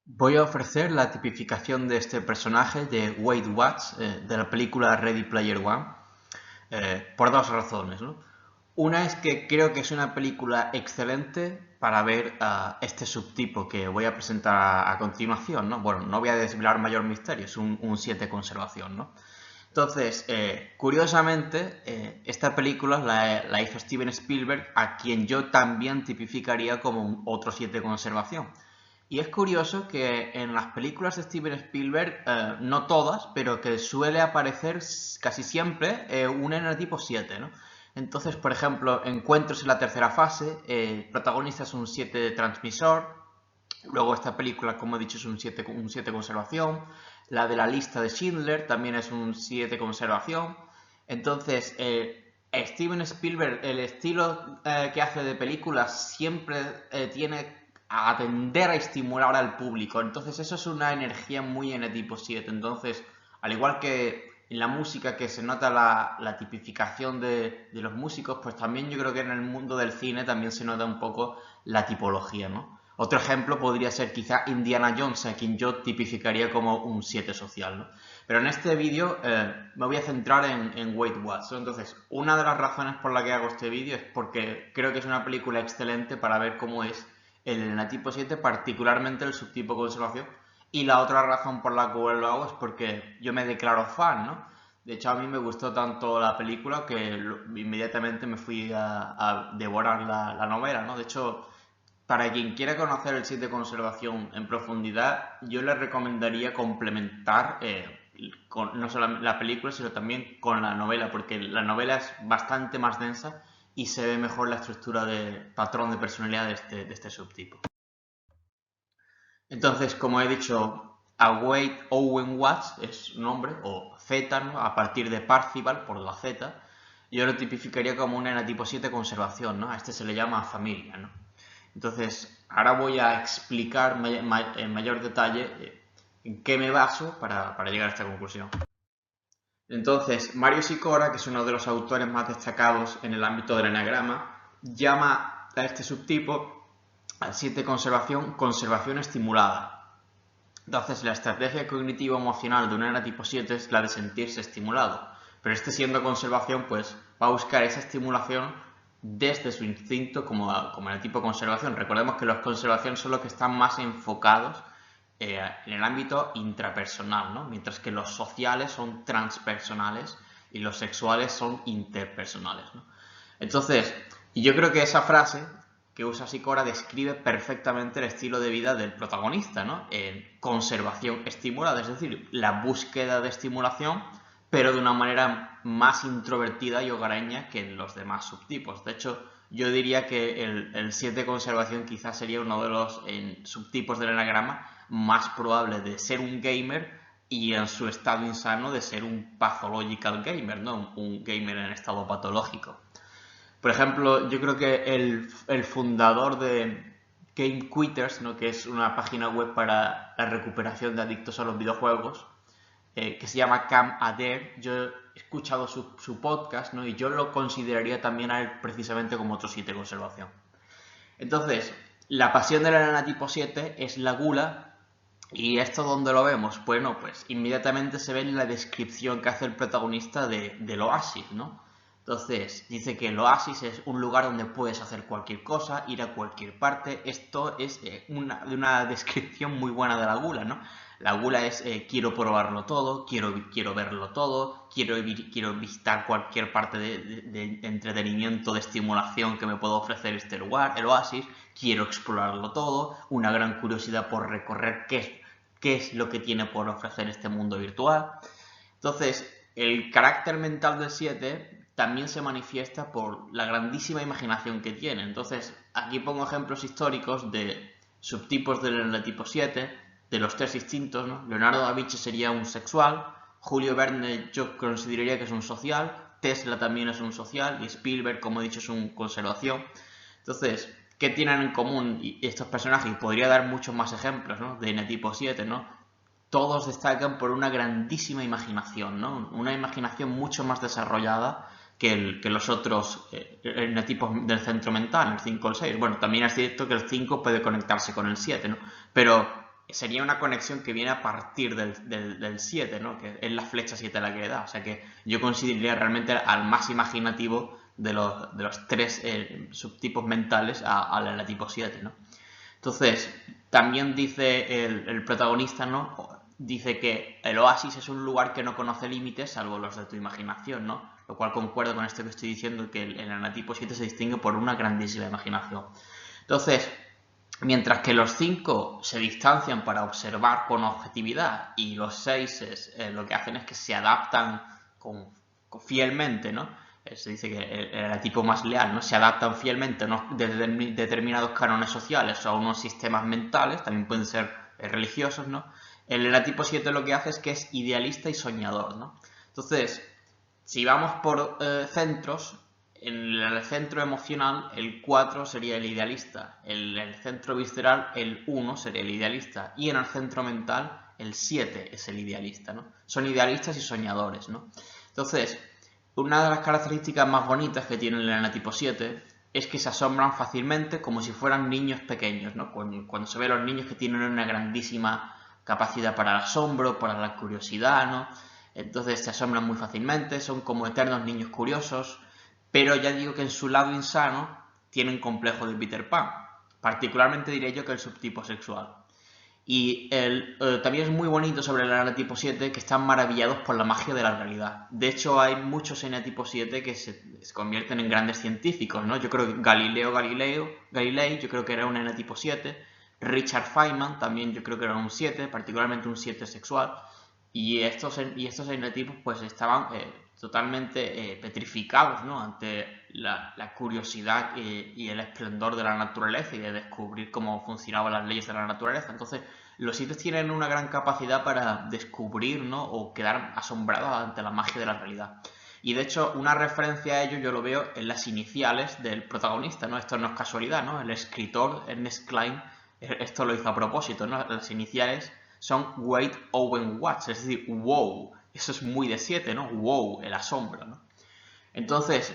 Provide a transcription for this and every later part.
Voy a ofrecer la tipificación de este personaje de Wade Watts de la película Ready Player One por dos razones, ¿no? Una es que creo que es una película excelente para ver a este subtipo que voy a presentar a continuación, ¿no? Bueno, no voy a desvelar mayor misterio, es un 7 conservación, ¿no? Entonces, curiosamente, esta película la hizo Steven Spielberg, a quien yo también tipificaría como un otro 7 conservación. Y es curioso que en las películas de Steven Spielberg, no todas, pero que suele aparecer casi siempre un enanotipo 7, ¿no? Entonces, por ejemplo, Encuentros en la tercera fase, el protagonista es un 7 de transmisor. Luego esta película, como he dicho, es un 7 conservación. La de la lista de Schindler también es un 7 conservación. Entonces, Steven Spielberg, el estilo que hace de películas siempre tiene a atender a estimular al público. Entonces, eso es una energía muy en el tipo 7. Entonces, al igual que en la música que se nota la tipificación de los músicos, pues también yo creo que en el mundo del cine también se nota un poco la tipología, ¿no? Otro ejemplo podría ser quizá Indiana Jones, a quien yo tipificaría como un 7 social, ¿no? Pero en este vídeo me voy a centrar en Wade Watts. Entonces, una de las razones por la que hago este vídeo es porque creo que es una película excelente para ver cómo es el enatipo 7, particularmente el subtipo conservación. Y la otra razón por la cual lo hago es porque yo me declaro fan, ¿no? De hecho, a mí me gustó tanto la película que inmediatamente me fui a devorar la novela, ¿no? De hecho, para quien quiera conocer el 7 de conservación en profundidad, yo le recomendaría complementar con no solo la película, sino también con la novela, porque la novela es bastante más densa y se ve mejor la estructura de patrón de personalidad de este subtipo. Entonces, como he dicho, a Wade Owen Watts es su nombre, o Z, ¿no? A partir de Parcival, por la Z, yo lo tipificaría como un enatipo 7 conservación, ¿no? A este se le llama familia, ¿no? Entonces, ahora voy a explicar en mayor detalle en qué me baso para llegar a esta conclusión. Entonces, Mario Sicora, que es uno de los autores más destacados en el ámbito del enagrama, llama a este subtipo, al 7 conservación, conservación estimulada. Entonces, la estrategia cognitivo-emocional de un enatipo 7 es la de sentirse estimulado, pero este siendo conservación, pues va a buscar esa estimulación desde su instinto como el tipo conservación. Recordemos que los conservación son los que están más enfocados en el ámbito intrapersonal, ¿no? Mientras que los sociales son transpersonales y los sexuales son interpersonales, ¿no? Entonces, yo creo que esa frase que usa Sicora describe perfectamente el estilo de vida del protagonista, ¿no? Conservación estimulada, es decir, la búsqueda de estimulación, pero de una manera más introvertida y hogareña que en los demás subtipos. De hecho, yo diría que el 7 conservación quizás sería uno de los subtipos del enagrama más probable de ser un gamer y en su estado insano de ser un pathological gamer, ¿no? Un gamer en estado patológico. Por ejemplo, yo creo que el fundador de Game Quitters, ¿no? Que es una página web para la recuperación de adictos a los videojuegos, que se llama Cam Adair, yo he escuchado su podcast, ¿no? Y yo lo consideraría también a él precisamente como otro 7 conservación. Entonces, la pasión del enanatipo 7 es la gula. ¿Y esto dónde lo vemos? Bueno, pues inmediatamente se ve en la descripción que hace el protagonista del oasis, ¿no? Entonces, dice que el oasis es un lugar donde puedes hacer cualquier cosa, ir a cualquier parte. Esto es una descripción muy buena de la gula, ¿no? La gula es quiero probarlo todo, quiero verlo todo, quiero visitar cualquier parte de entretenimiento, de estimulación que me pueda ofrecer este lugar, el oasis, quiero explorarlo todo, una gran curiosidad por recorrer qué es lo que tiene por ofrecer este mundo virtual. Entonces, el carácter mental del 7 también se manifiesta por la grandísima imaginación que tiene. Entonces, aquí pongo ejemplos históricos de subtipos del tipo 7, de los tres instintos, ¿no? Leonardo da Vinci sería un sexual, Julio Verne yo consideraría que es un social, Tesla también es un social y Spielberg, como he dicho, es un conservación. Entonces, ¿qué tienen en común estos personajes? Y podría dar muchos más ejemplos, ¿no? De tipo 7, ¿no? Todos destacan por una grandísima imaginación, ¿no? Una imaginación mucho más desarrollada que los otros etipos del centro mental, el 5 o el 6. Bueno, también es cierto que el 5 puede conectarse con el 7, ¿no? Pero sería una conexión que viene a partir del 7, ¿no? Que es la flecha 7 la que le da. O sea que yo consideraría realmente al más imaginativo de los tres subtipos mentales al enatipo 7, ¿no? Entonces, también dice el protagonista, ¿no? Dice que el oasis es un lugar que no conoce límites salvo los de tu imaginación, ¿no? Lo cual concuerda con esto que estoy diciendo, que el enatipo 7 se distingue por una grandísima imaginación. Entonces, mientras que los 5 se distancian para observar con objetividad y los 6 lo que hacen es que se adaptan fielmente, ¿no? Se dice que el tipo más leal, ¿no? Se adaptan fielmente a unos determinados cánones sociales o a unos sistemas mentales, también pueden ser religiosos, ¿no? El enatipo 7 lo que hace es que es idealista y soñador, ¿no? Entonces, si vamos por centros, en el centro emocional el 4 sería el idealista, en el centro visceral el 1 sería el idealista y en el centro mental el 7 es el idealista, ¿no? Son idealistas y soñadores, ¿no? Entonces, una de las características más bonitas que tiene el enatipo 7 es que se asombran fácilmente como si fueran niños pequeños, ¿no? Cuando se ve a los niños que tienen una grandísima capacidad para el asombro, para la curiosidad, ¿no? Entonces se asombran muy fácilmente, son como eternos niños curiosos, pero ya digo que en su lado insano tienen complejo de Peter Pan. Particularmente diré yo que el subtipo sexual. Y también es muy bonito sobre el enatipo 7 que están maravillados por la magia de la realidad. De hecho, hay muchos enatipos 7 que se convierten en grandes científicos, ¿no? Yo creo que Galilei, yo creo que era un enatipo 7. Richard Feynman también yo creo que era un 7, particularmente un 7 sexual. Y estos enatipos pues estaban totalmente petrificados, ¿no? Ante la curiosidad y el esplendor de la naturaleza y de descubrir cómo funcionaban las leyes de la naturaleza. Entonces, los 7 tienen una gran capacidad para descubrir, ¿no? O quedar asombrados ante la magia de la realidad. Y de hecho, una referencia a ello yo lo veo en las iniciales del protagonista, ¿no? Esto no es casualidad, ¿no? El escritor Ernest Cline esto lo hizo a propósito, ¿no? Las iniciales son Wade Owen Watts, es decir, wow, eso es muy de 7, ¿no? Wow, el asombro, ¿no? Entonces,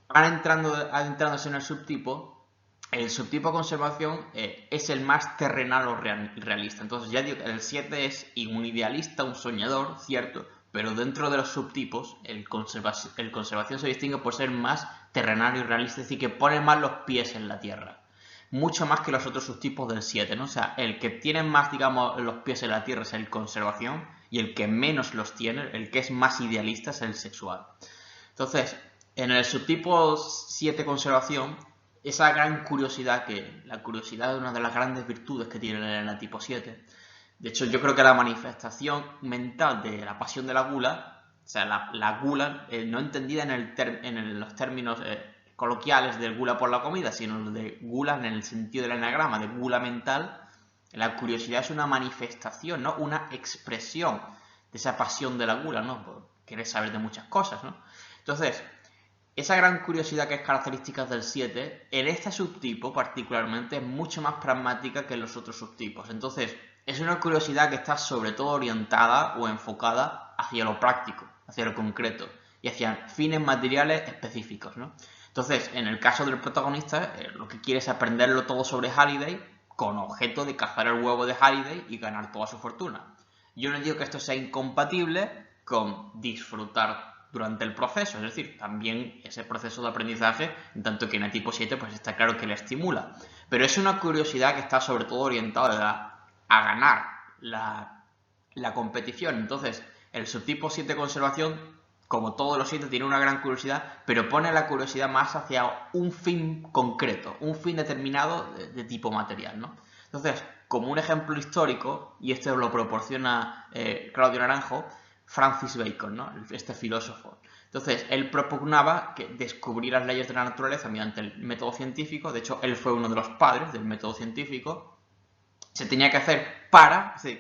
adentrándose en el subtipo conservación es el más terrenal o realista. Entonces, ya digo, el 7 es un idealista, un soñador, cierto, pero dentro de los subtipos, el conservación se distingue por ser más terrenal y realista, es decir, que pone más los pies en la tierra. Mucho más que los otros subtipos del 7, ¿no? O sea, el que tiene más, digamos, los pies en la tierra es el conservación y el que menos los tiene, el que es más idealista es el sexual. Entonces, en el subtipo 7 conservación, esa gran curiosidad, que la curiosidad es una de las grandes virtudes que tiene el enatipo 7. De hecho, yo creo que la manifestación mental de la pasión de la gula, o sea, la gula, no entendida en los términos coloquiales del gula por la comida, sino de gula en el sentido del enagrama, de gula mental, la curiosidad es una manifestación, ¿no? Una expresión de esa pasión de la gula, ¿no? Pues, quieres saber de muchas cosas, ¿no? Entonces, esa gran curiosidad que es característica del 7, en este subtipo particularmente es mucho más pragmática que en los otros subtipos. Entonces, es una curiosidad que está sobre todo orientada o enfocada hacia lo práctico, hacia lo concreto y hacia fines materiales específicos, ¿no? Entonces, en el caso del protagonista, lo que quiere es aprenderlo todo sobre Halliday con objeto de cazar el huevo de Halliday y ganar toda su fortuna. Yo no digo que esto sea incompatible con disfrutar durante el proceso, es decir, también ese proceso de aprendizaje, en tanto que en el tipo 7 pues está claro que le estimula. Pero es una curiosidad que está sobre todo orientada a ganar la competición. Entonces, el subtipo 7 conservación, como todos los 7, tiene una gran curiosidad, pero pone la curiosidad más hacia un fin concreto, un fin determinado de tipo material, ¿no? Entonces, como un ejemplo histórico, y esto lo proporciona Claudio Naranjo, Francis Bacon, ¿no? Este filósofo. Entonces, él propugnaba que descubrir las leyes de la naturaleza mediante el método científico, de hecho, él fue uno de los padres del método científico, se tenía que hacer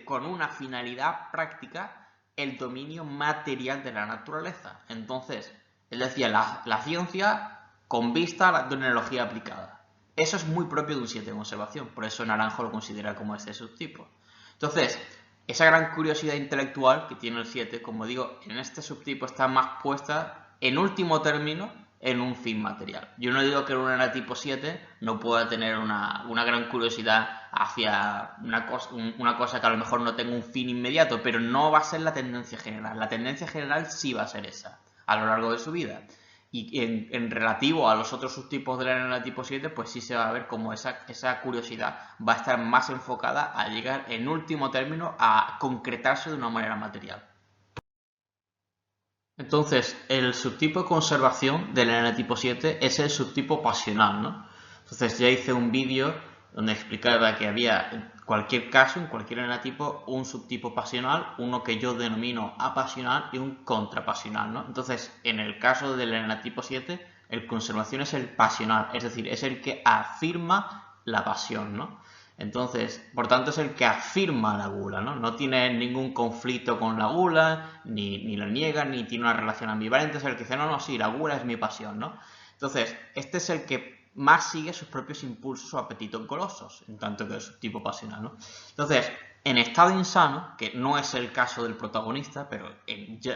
con una finalidad práctica, el dominio material de la naturaleza. Entonces, él decía, la ciencia con vista a la tecnología aplicada. Eso es muy propio de un 7 de conservación, por eso Naranjo lo considera como este subtipo. Entonces, esa gran curiosidad intelectual que tiene el 7, como digo, en este subtipo está más puesta, en último término, en un fin material. Yo no digo que un enatipo 7 no pueda tener una gran curiosidad hacia una cosa que a lo mejor no tenga un fin inmediato, pero no va a ser la tendencia general. La tendencia general sí va a ser esa a lo largo de su vida. Y en relativo a los otros subtipos del enatipo 7, pues sí se va a ver como esa curiosidad va a estar más enfocada a llegar en último término a concretarse de una manera material. Entonces, el subtipo de conservación del enatipo 7 es el subtipo pasional, ¿no? Entonces ya hice un vídeo donde explicaba que había en cualquier caso, en cualquier enatipo, un subtipo pasional, uno que yo denomino apasional y un contrapasional, ¿no? Entonces, en el caso del enatipo 7, el conservación es el pasional, es decir, es el que afirma la pasión, ¿no? Entonces, por tanto, es el que afirma la gula, ¿no? No tiene ningún conflicto con la gula, ni la niega, ni tiene una relación ambivalente, es el que dice, no, no, sí, la gula es mi pasión, ¿no? Entonces, este es el que más sigue sus propios impulsos o apetitos golosos, en tanto que es su tipo pasional, ¿no? Entonces, en estado insano, que no es el caso del protagonista, pero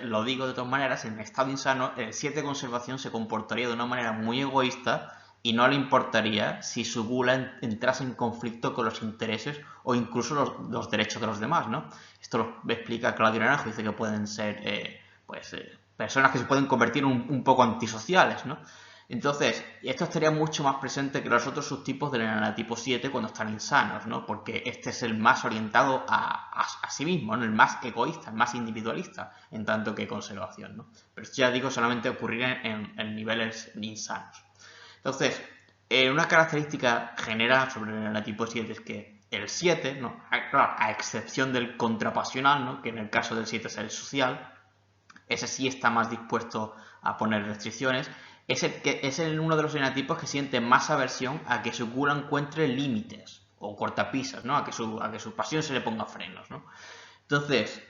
lo digo de todas maneras, en estado insano, el 7 de conservación se comportaría de una manera muy egoísta y no le importaría si su gula entrase en conflicto con los intereses o incluso los derechos de los demás, ¿no? Esto lo explica Claudio Naranjo, dice que pueden ser personas que se pueden convertir un poco antisociales, ¿no? Entonces, esto estaría mucho más presente que los otros subtipos del enanatipo 7 cuando están insanos, ¿no? Porque este es el más orientado a sí mismo, ¿no? El más egoísta, el más individualista, en tanto que conservación, ¿no? Pero esto ya digo, solamente ocurrir en niveles insanos. Entonces, una característica general sobre el enanatipo 7 es que el 7, ¿no? Claro, a excepción del contrapasional, ¿no? Que en el caso del 7 es el social, ese sí está más dispuesto a poner restricciones, es uno de los enatipos que siente más aversión a que su gula encuentre límites o cortapisas, ¿no? A que su pasión se le ponga frenos, ¿no? Entonces,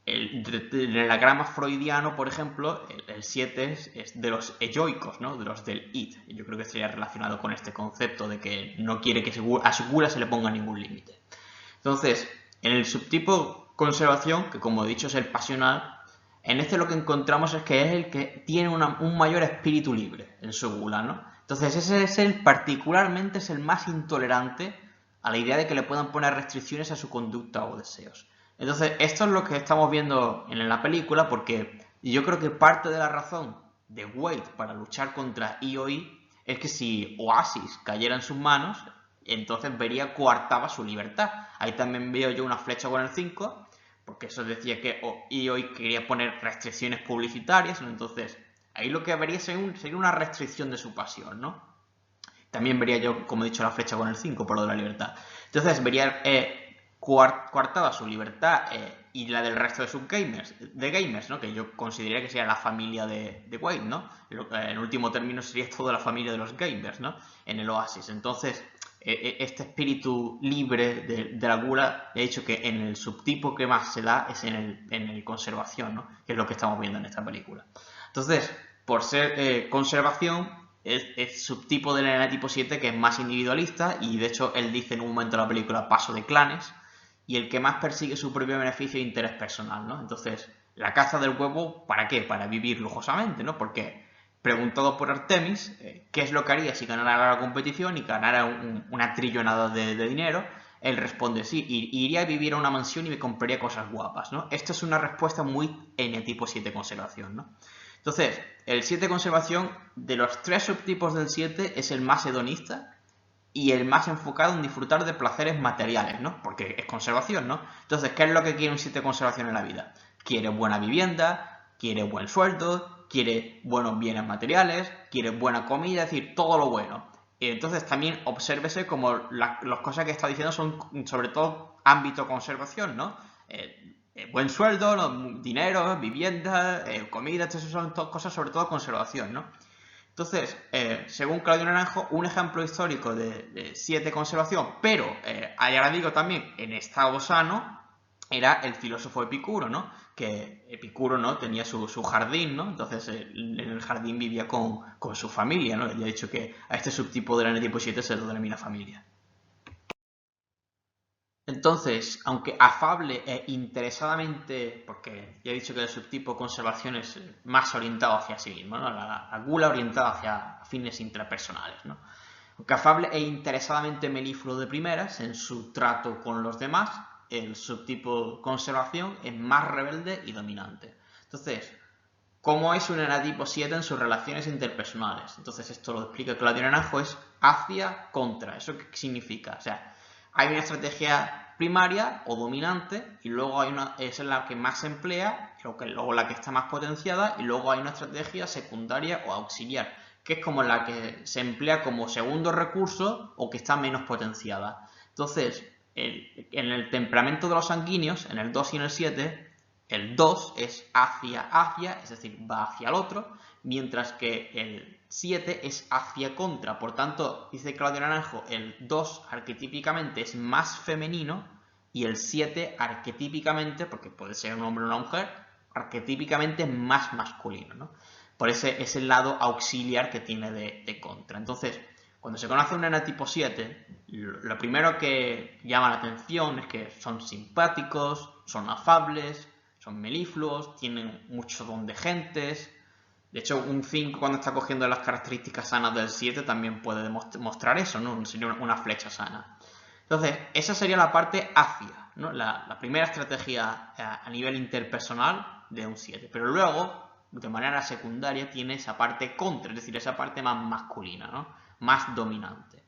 el enagrama freudiano, por ejemplo, el 7 es de los eyoicos, ¿no? De los del id. Yo creo que estaría relacionado con este concepto de que no quiere que a su gula se le ponga ningún límite. Entonces, en el subtipo conservación, que como he dicho es el pasional, en este lo que encontramos es que es el que tiene un mayor espíritu libre en su gula, ¿no? Entonces ese particularmente es el más intolerante a la idea de que le puedan poner restricciones a su conducta o deseos. Entonces esto es lo que estamos viendo en la película porque yo creo que parte de la razón de Wade para luchar contra IOI es que si Oasis cayera en sus manos, entonces vería coartada su libertad. Ahí también veo yo una flecha con el 5, porque eso decía que IOI quería poner restricciones publicitarias, ¿no? Entonces ahí lo que vería sería una restricción de su pasión, ¿no? También vería yo, como he dicho, la flecha con el 5 por lo de la libertad. Entonces vería coartada su libertad y la del resto de sus gamers, ¿no? Que yo consideraría que sería la familia de Wade, ¿no? En último término sería toda la familia de los gamers, ¿no? En el Oasis. Entonces, este espíritu libre de la gula, he dicho que en el subtipo que más se da es en el conservación, ¿no? Que es lo que estamos viendo en esta película. Entonces, por ser conservación, es subtipo del enanatipo 7 que es más individualista y de hecho él dice en un momento de la película paso de clanes y el que más persigue su propio beneficio e interés personal, ¿no? Entonces, la caza del huevo, ¿para qué? Para vivir lujosamente, ¿no? Porque preguntado por Artemis qué es lo que haría si ganara la competición y ganara una trillonada de dinero, él responde, sí, iría a vivir a una mansión y me compraría cosas guapas, ¿no? Esta es una respuesta muy enetipo 7 conservación, ¿no? Entonces, el 7 conservación, de los tres subtipos del 7, es el más hedonista y el más enfocado en disfrutar de placeres materiales, ¿no? Porque es conservación, ¿no? Entonces, ¿qué es lo que quiere un 7 conservación en la vida? Quiere buena vivienda, quiere buen sueldo, quiere buenos bienes materiales, quiere buena comida, es decir, todo lo bueno. Y entonces también obsérvese como las cosas que está diciendo son sobre todo ámbito conservación, ¿no? Buen sueldo, ¿no? Dinero, vivienda, comida, estas son cosas sobre todo conservación, ¿no? Entonces, según Claudio Naranjo, un ejemplo histórico de 7 conservación, pero ahora digo también en estado sano, era el filósofo Epicuro, ¿no? Que Epicuro, ¿no? Tenía su jardín, ¿no? Entonces en el jardín vivía con su familia, ¿no? Ya he dicho que a este subtipo del enetipo 7 se lo denomina familia. Entonces, aunque afable e interesadamente, porque ya he dicho que el subtipo conservación es más orientado hacia sí mismo, ¿no? La gula orientada hacia fines intrapersonales, ¿no? Aunque afable e interesadamente melífluo de primeras en su trato con los demás, el subtipo conservación es más rebelde y dominante. Entonces, ¿cómo es un enatipo 7 en sus relaciones interpersonales? Entonces, esto lo explica Claudio Naranjo, es hacia contra. ¿Eso qué significa? O sea, hay una estrategia primaria o dominante y luego hay una, es la que más se emplea, luego la que está más potenciada y luego hay una estrategia secundaria o auxiliar, que es como la que se emplea como segundo recurso o que está menos potenciada. Entonces, en el temperamento de los sanguíneos, en el 2 y en el 7, el 2 es hacia, es decir, va hacia el otro, mientras que el 7 es hacia contra. Por tanto, dice Claudio Naranjo, el 2 arquetípicamente es más femenino y el 7 arquetípicamente, porque puede ser un hombre o una mujer, arquetípicamente más masculino, ¿no? Por ese es el lado auxiliar que tiene de contra. Entonces, cuando se conoce un enatipo 7, lo primero que llama la atención es que son simpáticos, son afables, son melífluos, tienen mucho don de gentes. De hecho, un 5 cuando está cogiendo las características sanas del 7 también puede demostrar eso, ¿no? Sería una flecha sana. Entonces, esa sería la parte hacia, ¿no? La primera estrategia a nivel interpersonal de un 7. Pero luego, de manera secundaria, tiene esa parte contra, es decir, esa parte más masculina, ¿no? Más dominante.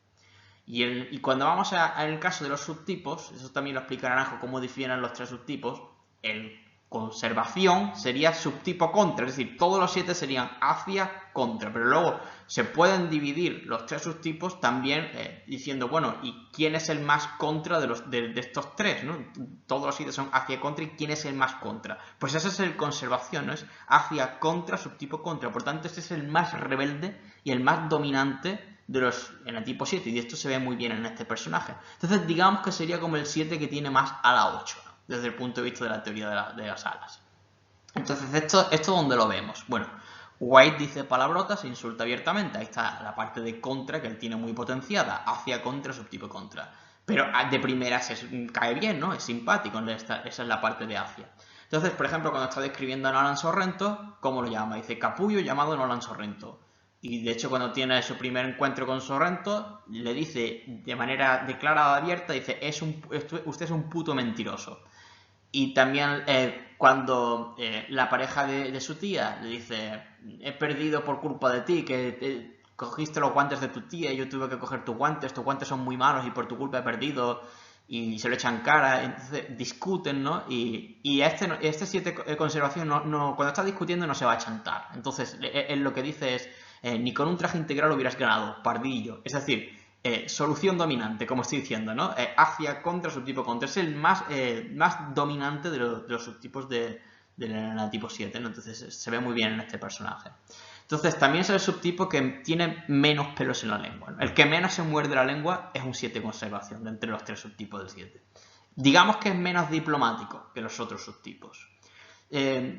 Y cuando vamos en el caso de los subtipos, eso también lo explica Naranjo, cómo difieren los tres subtipos, el conservación sería subtipo contra, es decir, todos los 7 serían hacia contra, pero luego se pueden dividir los tres subtipos también diciendo, bueno, ¿y quién es el más contra de estos tres? ¿No? Todos los 7 son hacia contra, ¿y quién es el más contra? Pues ese es el conservación, ¿no? Es hacia contra, subtipo contra, por tanto este es el más rebelde y el más dominante de los enatipos 7, y esto se ve muy bien en este personaje. Entonces digamos que sería como el 7 que tiene más a la 8, ¿no? Desde el punto de vista de la teoría de las alas. Entonces, ¿esto dónde lo vemos? Bueno, White dice palabrotas e insulta abiertamente. Ahí está la parte de contra que él tiene muy potenciada, hacia contra, subtipo contra. Pero de primeras cae bien, ¿no? Es simpático, esa es la parte de hacia. Entonces, por ejemplo, cuando está describiendo a Nolan Sorrento, ¿cómo lo llama? Dice capullo llamado Nolan Sorrento. Y de hecho cuando tiene su primer encuentro con Sorrento, le dice de manera declarada, abierta, dice, usted es un puto mentiroso. Y también cuando la pareja de su tía le dice, he perdido por culpa de ti, que cogiste los guantes de tu tía y yo tuve que coger tus guantes son muy malos y por tu culpa he perdido, y se lo echan cara, entonces discuten, ¿no? Y este 7 de conservación cuando está discutiendo no se va a chantar. Entonces él lo que dice es, ni con un traje integral hubieras ganado, pardillo. Es decir, solución dominante, como estoy diciendo, ¿no? Hacia, contra, subtipo contra. Es el más dominante de los subtipos del enatipo 7, ¿no? Entonces se ve muy bien en este personaje. Entonces también es el subtipo que tiene menos pelos en la lengua, ¿no? El que menos se muerde la lengua es un 7 conservación, de entre los tres subtipos del 7. Digamos que es menos diplomático que los otros subtipos.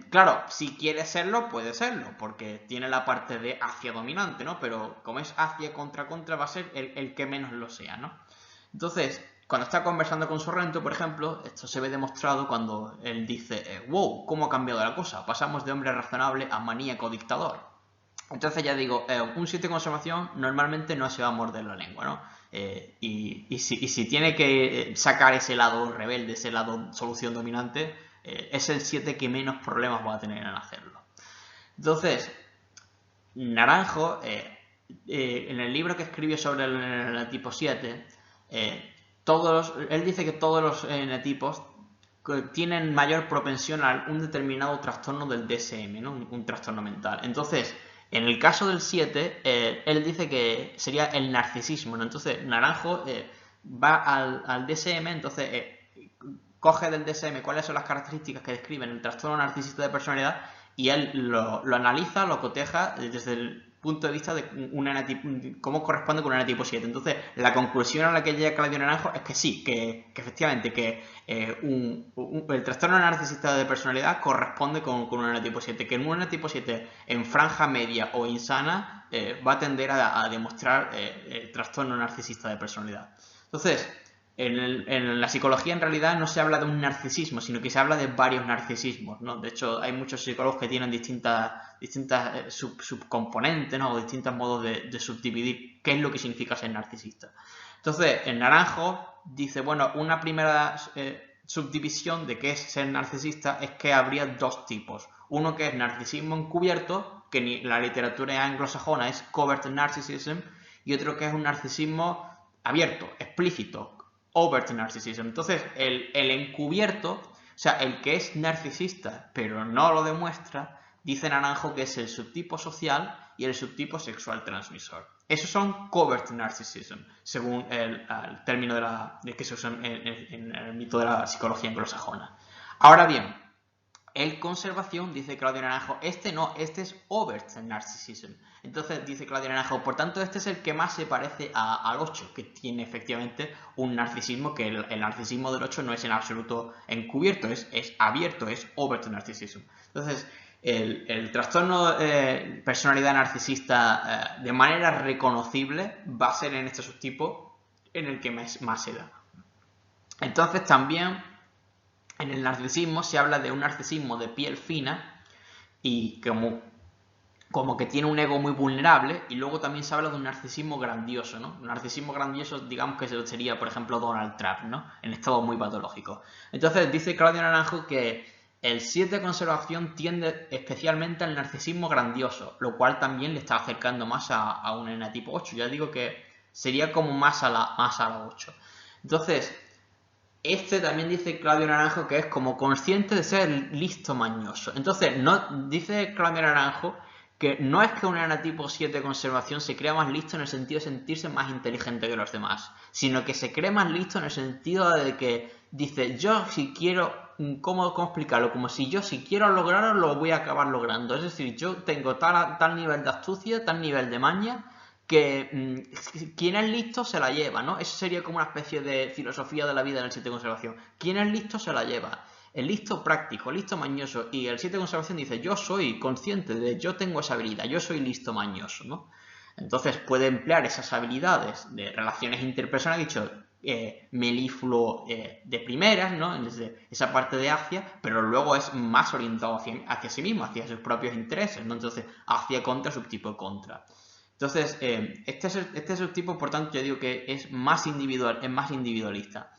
Claro, si quiere serlo, puede serlo, porque tiene la parte de hacia dominante, ¿no? Pero como es hacia contra, va a ser el que menos lo sea, ¿no? Entonces, cuando está conversando con Sorrento, por ejemplo, esto se ve demostrado cuando él dice, wow, ¿cómo ha cambiado la cosa? Pasamos de hombre razonable a maníaco dictador. Entonces ya digo, un 7 de conservación normalmente no se va a morder la lengua, ¿no? Y si tiene que sacar ese lado rebelde, ese lado solución dominante, es el 7 que menos problemas va a tener en hacerlo. Entonces, Naranjo, en el libro que escribió sobre el enatipo 7, él dice que todos los enatipos tienen mayor propensión a un determinado trastorno del DSM, ¿no? Un trastorno mental. Entonces, en el caso del 7, él dice que sería el narcisismo, ¿no? Entonces, Naranjo va al DSM, entonces coge del DSM cuáles son las características que describen el trastorno narcisista de personalidad y él lo analiza, lo coteja desde el punto de vista de cómo corresponde con un enatipo 7. Entonces, la conclusión a la que llega Claudio Naranjo es que sí, que efectivamente, que el trastorno narcisista de personalidad corresponde con un enatipo 7, que en un enatipo 7 en franja media o insana va a tender a demostrar el trastorno narcisista de personalidad. Entonces, En la psicología en realidad no se habla de un narcisismo, sino que se habla de varios narcisismos, ¿no? De hecho, hay muchos psicólogos que tienen distintas subcomponentes, ¿no? O distintos modos de subdividir qué es lo que significa ser narcisista. Entonces, en Naranjo dice, bueno, una primera subdivisión de qué es ser narcisista es que habría dos tipos. Uno que es narcisismo encubierto, que en la literatura anglosajona es covert narcissism, y otro que es un narcisismo abierto, explícito, overt narcissism. Entonces, el encubierto, o sea, el que es narcisista pero no lo demuestra, dice Naranjo que es el subtipo social y el subtipo sexual transmisor. Esos son covert narcissism, según el término de que se usa en el mito de la psicología anglosajona. Ahora bien, el conservación, dice Claudio Naranjo, este no, este es overt narcissism. Entonces dice Claudio Naranjo, por tanto este es el que más se parece al 8, que tiene efectivamente un narcisismo, que el narcisismo del 8 no es en absoluto encubierto, es abierto, es overt narcissism. Entonces, el trastorno de personalidad narcisista de manera reconocible va a ser en este subtipo en el que más se da. Entonces también en el narcisismo se habla de un narcisismo de piel fina y como que tiene un ego muy vulnerable, y luego también se habla de un narcisismo grandioso, ¿no? Un narcisismo grandioso, digamos que sería, por ejemplo, Donald Trump, ¿no? En estado muy patológico. Entonces dice Claudio Naranjo que el 7 de conservación tiende especialmente al narcisismo grandioso, lo cual también le está acercando más a un enatipo 8. Ya digo que sería como más a la 8. Entonces, este también dice Claudio Naranjo que es como consciente de ser listo mañoso. Entonces, no, dice Claudio Naranjo que no es que un enatipo 7 de conservación se crea más listo en el sentido de sentirse más inteligente que los demás, sino que se cree más listo en el sentido de que dice, yo si quiero, ¿cómo explicarlo? Como si yo si quiero lograrlo, lo voy a acabar logrando. Es decir, yo tengo tal nivel de astucia, tal nivel de maña, que quien es listo se la lleva, ¿no? Eso sería como una especie de filosofía de la vida en el 7 de conservación. Quien es listo se la lleva. El listo práctico, listo mañoso. Y el 7 de conservación dice, yo soy consciente de, yo tengo esa habilidad, yo soy listo mañoso, ¿no? Entonces puede emplear esas habilidades de relaciones interpersonales, dicho, melífluo de primeras, ¿no? Desde esa parte de hacia, pero luego es más orientado hacia sí mismo, hacia sus propios intereses, ¿no? Entonces, hacia contra, subtipo contra. Entonces, este subtipo, por tanto, yo digo que es más individual, es más individualista.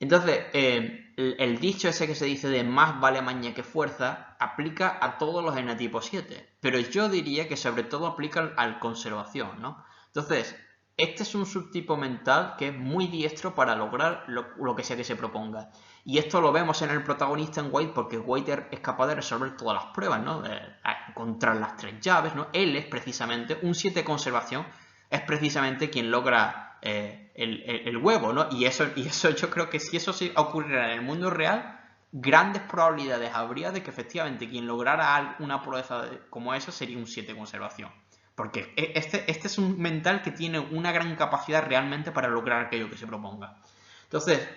Entonces, el dicho ese que se dice de más vale maña que fuerza, aplica a todos los enatipos 7, pero yo diría que sobre todo aplica al conservación, ¿no? Entonces, este es un subtipo mental que es muy diestro para lograr lo que sea que se proponga. Y esto lo vemos en el protagonista en White, porque White es capaz de resolver todas las pruebas, ¿no? De encontrar las 3 llaves, ¿no? Él es precisamente, un 7 de conservación, es precisamente quien logra el huevo, ¿no? Y eso yo creo que si eso ocurriera en el mundo real, grandes probabilidades habría de que efectivamente quien lograra una proeza como esa sería un 7 de conservación. Porque este es un mental que tiene una gran capacidad realmente para lograr aquello que se proponga. Entonces,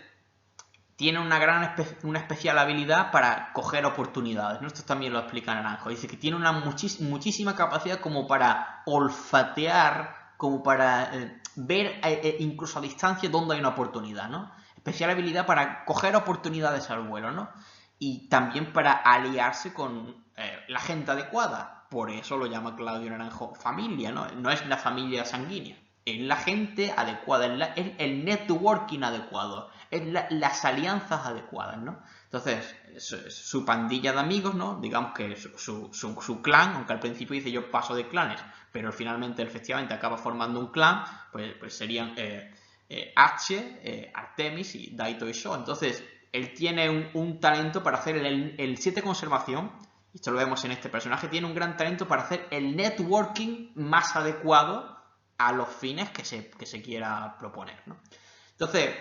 tiene una especial habilidad para coger oportunidades, ¿no? Esto también lo explica Naranjo. Dice que tiene una muchísima capacidad como para olfatear, como para ver incluso a distancia dónde hay una oportunidad, ¿no? Especial habilidad para coger oportunidades al vuelo, ¿no? Y también para aliarse con la gente adecuada. Por eso lo llama Claudio Naranjo familia, ¿no? No es la familia sanguínea, es la gente adecuada, es el networking adecuado, es las alianzas adecuadas, ¿no? Entonces, su pandilla de amigos, ¿no? Digamos que su clan, aunque al principio dice yo paso de clanes, pero finalmente efectivamente acaba formando un clan, pues serían H, Artemis y Daito y Sho. Entonces, él tiene un talento para hacer el 7 conservación, y esto lo vemos en este personaje, tiene un gran talento para hacer el networking más adecuado a los fines que se quiera proponer, ¿no? Entonces,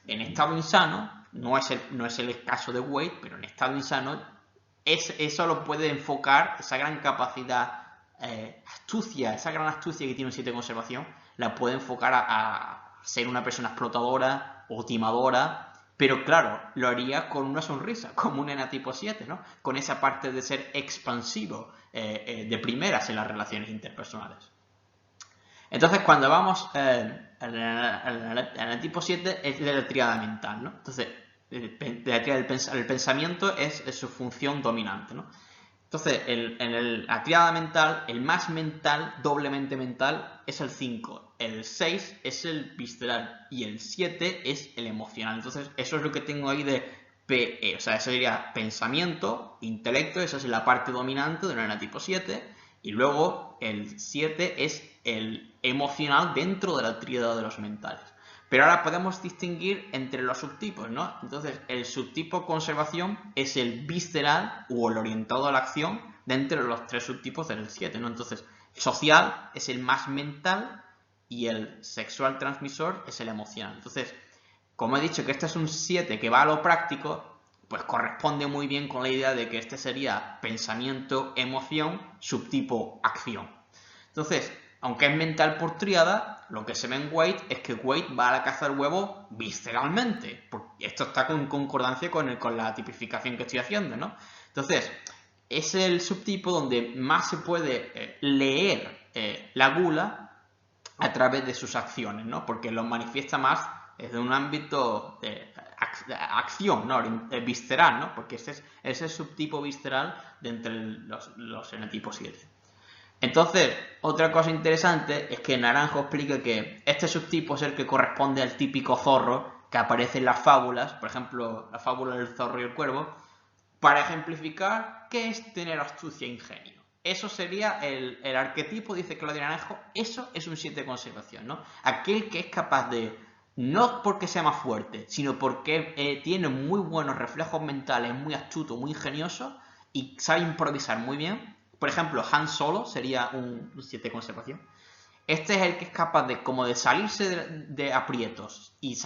en estado insano, no es el caso de Wade, pero en estado insano, eso lo puede enfocar, esa gran capacidad, astucia, esa gran astucia que tiene un 7 de conservación, la puede enfocar a ser una persona explotadora o timadora, pero claro, lo haría con una sonrisa, como un enatipo 7, ¿no? Con esa parte de ser expansivo de primeras en las relaciones interpersonales. Entonces, cuando vamos al tipo 7 es de la tríada mental, ¿no? Entonces, el pensamiento es su función dominante, ¿no? Entonces, la tríada mental, el más mental, doblemente mental, es el 5. El 6 es el visceral y el 7 es el emocional. Entonces, eso es lo que tengo ahí de PE. O sea, eso sería pensamiento, intelecto, esa es la parte dominante de una tipo 7. Y luego el 7 es el emocional dentro de la tríada de los mentales. Pero ahora podemos distinguir entre los subtipos, ¿no? Entonces, el subtipo conservación es el visceral o el orientado a la acción de entre los tres subtipos del 7, ¿no? Entonces, social es el más mental y el sexual transmisor es el emocional. Entonces, como he dicho que este es un 7 que va a lo práctico, pues corresponde muy bien con la idea de que este sería pensamiento, emoción, subtipo acción. Entonces, aunque es mental por tríada, lo que se ve en Wade es que Wade va a la caza del huevo visceralmente. Porque esto está en concordancia con la tipificación que estoy haciendo, ¿no? Entonces, es el subtipo donde más se puede leer la gula a través de sus acciones, ¿no? Porque lo manifiesta más desde un ámbito de acción, ¿no? Visceral, ¿no? Porque ese es el subtipo visceral de entre los enotipos 7. Entonces, otra cosa interesante es que Naranjo explica que este subtipo es el que corresponde al típico zorro que aparece en las fábulas, por ejemplo, la fábula del zorro y el cuervo, para ejemplificar qué es tener astucia e ingenio. Eso sería el arquetipo, dice Claudio Naranjo, eso es un 7 de conservación, ¿no? Aquel que es capaz de, no porque sea más fuerte, sino porque tiene muy buenos reflejos mentales, muy astuto, muy ingenioso y sabe improvisar muy bien. Por ejemplo, Han Solo sería un 7 de conservación. Este es el que es capaz de, como de salirse de aprietos y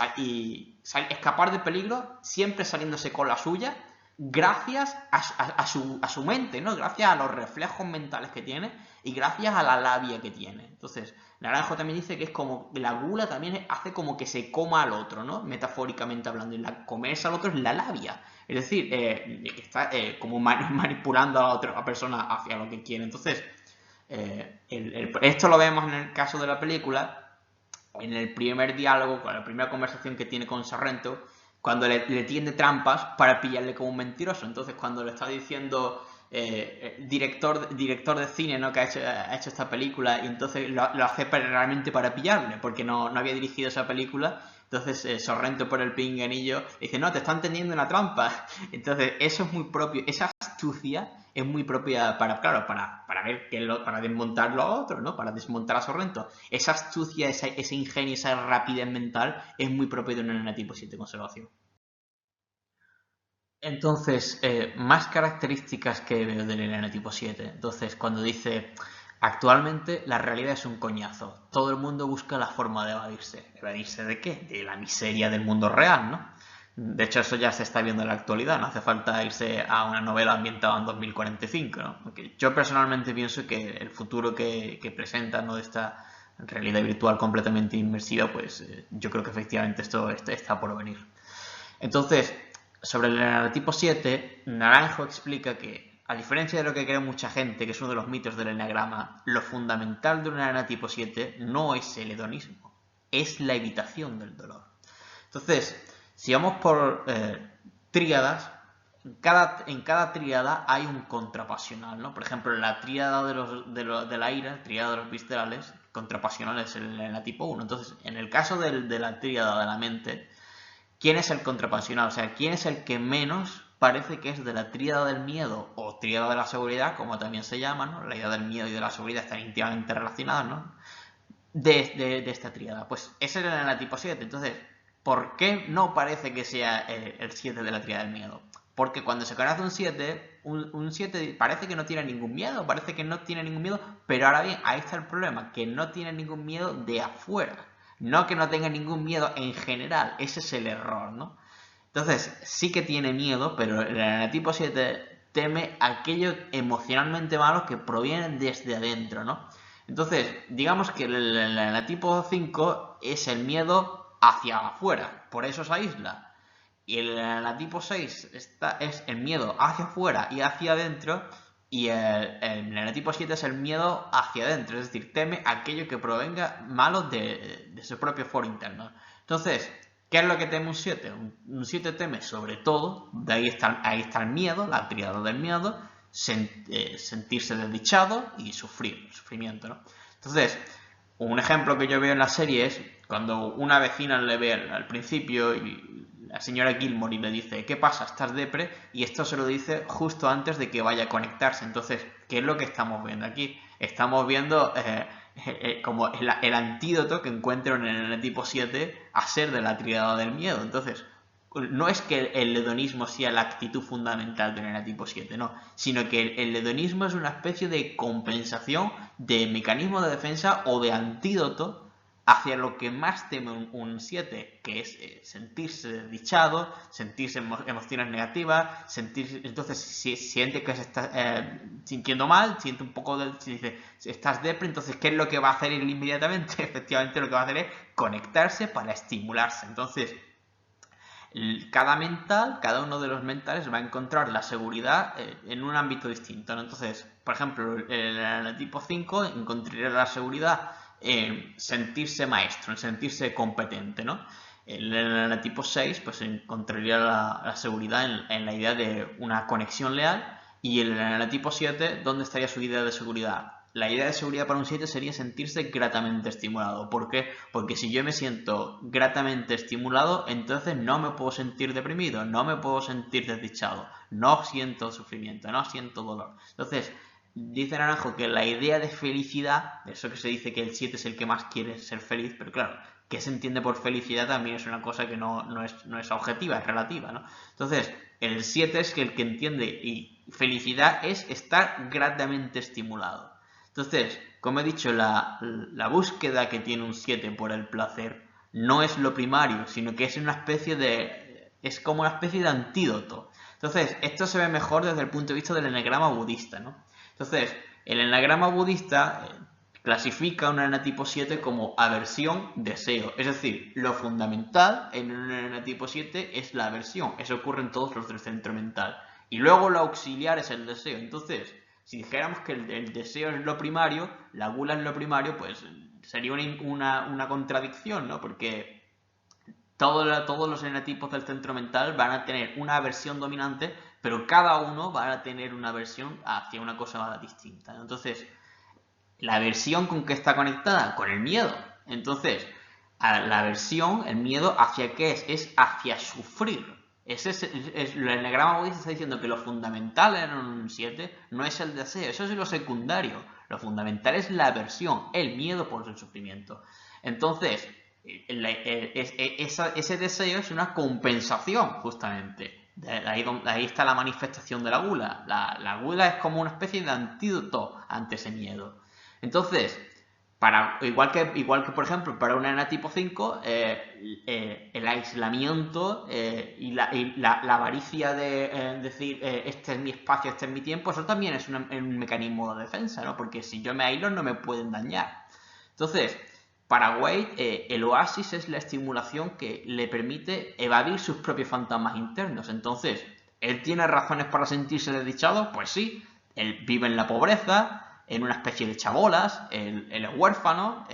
escapar de peligro, siempre saliéndose con la suya, gracias a su mente, ¿no? Gracias a los reflejos mentales que tiene y gracias a la labia que tiene. Entonces, Naranjo también dice que es como la gula también hace como que se coma al otro, ¿no? Metafóricamente hablando, y comerse al otro es la labia. Es decir, está como manipulando a la otra persona hacia lo que quiere. Entonces, esto lo vemos en el caso de la película, en el primer diálogo, con la primera conversación que tiene con Sorrento, cuando le tiende trampas para pillarle como un mentiroso. Entonces, cuando le está diciendo director de cine, ¿no? Que ha hecho esta película, y entonces lo hace realmente para pillarle, porque no había dirigido esa película. Entonces Sorrento por el pinganillo dice, no, te están tendiendo una trampa. Entonces eso es muy propio, esa astucia es muy propia para ver para desmontarlo a otro, ¿no? Para desmontar a Sorrento. Esa astucia, ese ingenio, esa rapidez mental es muy propia de un enanatipo 7 de conservación. Entonces, más características que veo del enanatipo 7. Entonces, cuando dice, actualmente la realidad es un coñazo. Todo el mundo busca la forma de evadirse. ¿Evadirse de qué? De la miseria del mundo real, ¿no? De hecho, eso ya se está viendo en la actualidad. No hace falta irse a una novela ambientada en 2045, ¿no? Porque yo personalmente pienso que el futuro que presenta, ¿no? De esta realidad virtual completamente inmersiva, pues yo creo que efectivamente esto está por venir. Entonces, sobre el enneatipo 7, Naranjo explica que, a diferencia de lo que cree mucha gente, que es uno de los mitos del enneagrama, lo fundamental de un enneatipo 7 no es el hedonismo, es la evitación del dolor. Entonces, si vamos por tríadas, en cada tríada hay un contrapasional, ¿no? Por ejemplo, en la tríada de la ira, tríada de los viscerales, contrapasional es el enneatipo 1. Entonces, en el caso de la tríada de la mente, ¿quién es el contrapasional? O sea, ¿quién es el que menos parece que es de la tríada del miedo o tríada de la seguridad, como también se llama, ¿no? La idea del miedo y de la seguridad están íntimamente relacionadas, ¿no? De esta tríada. Pues ese era el tipo 7. Entonces, ¿por qué no parece que sea el 7 de la tríada del miedo? Porque cuando se conoce un 7, un 7 parece que no tiene ningún miedo, pero ahora bien, ahí está el problema, que no tiene ningún miedo de afuera. No que no tenga ningún miedo en general, ese es el error, ¿no? Entonces, sí que tiene miedo, pero el enanatipo 7 teme aquello emocionalmente malo que proviene desde adentro, ¿no? Entonces, digamos que el enanatipo 5 es el miedo hacia afuera, por eso se aísla. Y el enanatipo 6 es el miedo hacia afuera y hacia adentro, Y el enatipo 7 es el miedo hacia adentro, es decir, teme aquello que provenga malo de su propio foro interno. Entonces, ¿qué es lo que teme un 7? Un 7 teme sobre todo, de ahí está el miedo, la tríada del miedo, sentirse desdichado y sufrimiento, ¿no? Entonces, un ejemplo que yo veo en la serie es cuando una vecina le ve al principio y la señora Gilmore y le dice, ¿qué pasa? ¿Estás depre? Y esto se lo dice justo antes de que vaya a conectarse. Entonces, ¿qué es lo que estamos viendo aquí? Estamos viendo como el antídoto que encuentro en el tipo 7 a ser de la tríada del miedo. Entonces, no es que el hedonismo sea la actitud fundamental del enatipo 7, no, sino que el hedonismo es una especie de compensación, de mecanismo de defensa o de antídoto hacia lo que más teme un 7, que es sentirse desdichado, sentirse emociones negativas, entonces si siente que se está sintiendo mal, siente un poco si dice, estás depre, entonces ¿qué es lo que va a hacer él inmediatamente? Efectivamente lo que va a hacer es conectarse para estimularse. Entonces, cada uno de los mentales va a encontrar la seguridad en un ámbito distinto, ¿no? Entonces, por ejemplo, en el tipo 5 encontraría la seguridad en sentirse maestro, en sentirse competente, ¿no? En el tipo 6 pues encontraría la seguridad en la idea de una conexión leal, y en el tipo 7, ¿dónde estaría su idea de seguridad? La idea de seguridad para un 7 sería sentirse gratamente estimulado. ¿Por qué? Porque si yo me siento gratamente estimulado, entonces no me puedo sentir deprimido, no me puedo sentir desdichado, no siento sufrimiento, no siento dolor. Entonces, dice Naranjo que la idea de felicidad, eso que se dice que el 7 es el que más quiere ser feliz, pero claro, ¿qué se entiende por felicidad? También es una cosa que no es objetiva, es relativa, ¿no? Entonces, el 7 es el que entiende y felicidad es estar gratamente estimulado. Entonces, como he dicho, la búsqueda que tiene un 7 por el placer no es lo primario, sino que es una especie de... es como una especie de antídoto. Entonces, esto se ve mejor desde el punto de vista del enagrama budista, ¿no? Entonces, el enagrama budista clasifica un enatipo 7 como aversión, deseo. Es decir, lo fundamental en un enatipo 7 es la aversión. Eso ocurre en todos los del centro mental. Y luego lo auxiliar es el deseo. Entonces, si dijéramos que el deseo es lo primario, la gula es lo primario, pues sería una contradicción, ¿no? Porque todos los enotipos del centro mental van a tener una aversión dominante, pero cada uno va a tener una aversión hacia una cosa distinta, ¿no? Entonces, la aversión con que está conectada, con el miedo. Entonces, la aversión, el miedo, ¿hacia qué es? Es hacia sufrir. El enagrama budista está diciendo que lo fundamental en un 7 no es el deseo, eso es lo secundario. Lo fundamental es la aversión, el miedo por el sufrimiento. Entonces, ese deseo es una compensación, justamente. Ahí está la manifestación de la gula. La gula es como una especie de antídoto ante ese miedo. Entonces, igual que por ejemplo para un enatipo 5, el aislamiento y la avaricia de decir este es mi espacio, este es mi tiempo, eso también es un mecanismo de defensa, ¿no? Porque si yo me aíslo no me pueden dañar. Entonces, para Wade, el oasis es la estimulación que le permite evadir sus propios fantasmas internos. Entonces, ¿él tiene razones para sentirse desdichado? Pues sí, él vive en la pobreza, en una especie de chabolas, él es huérfano,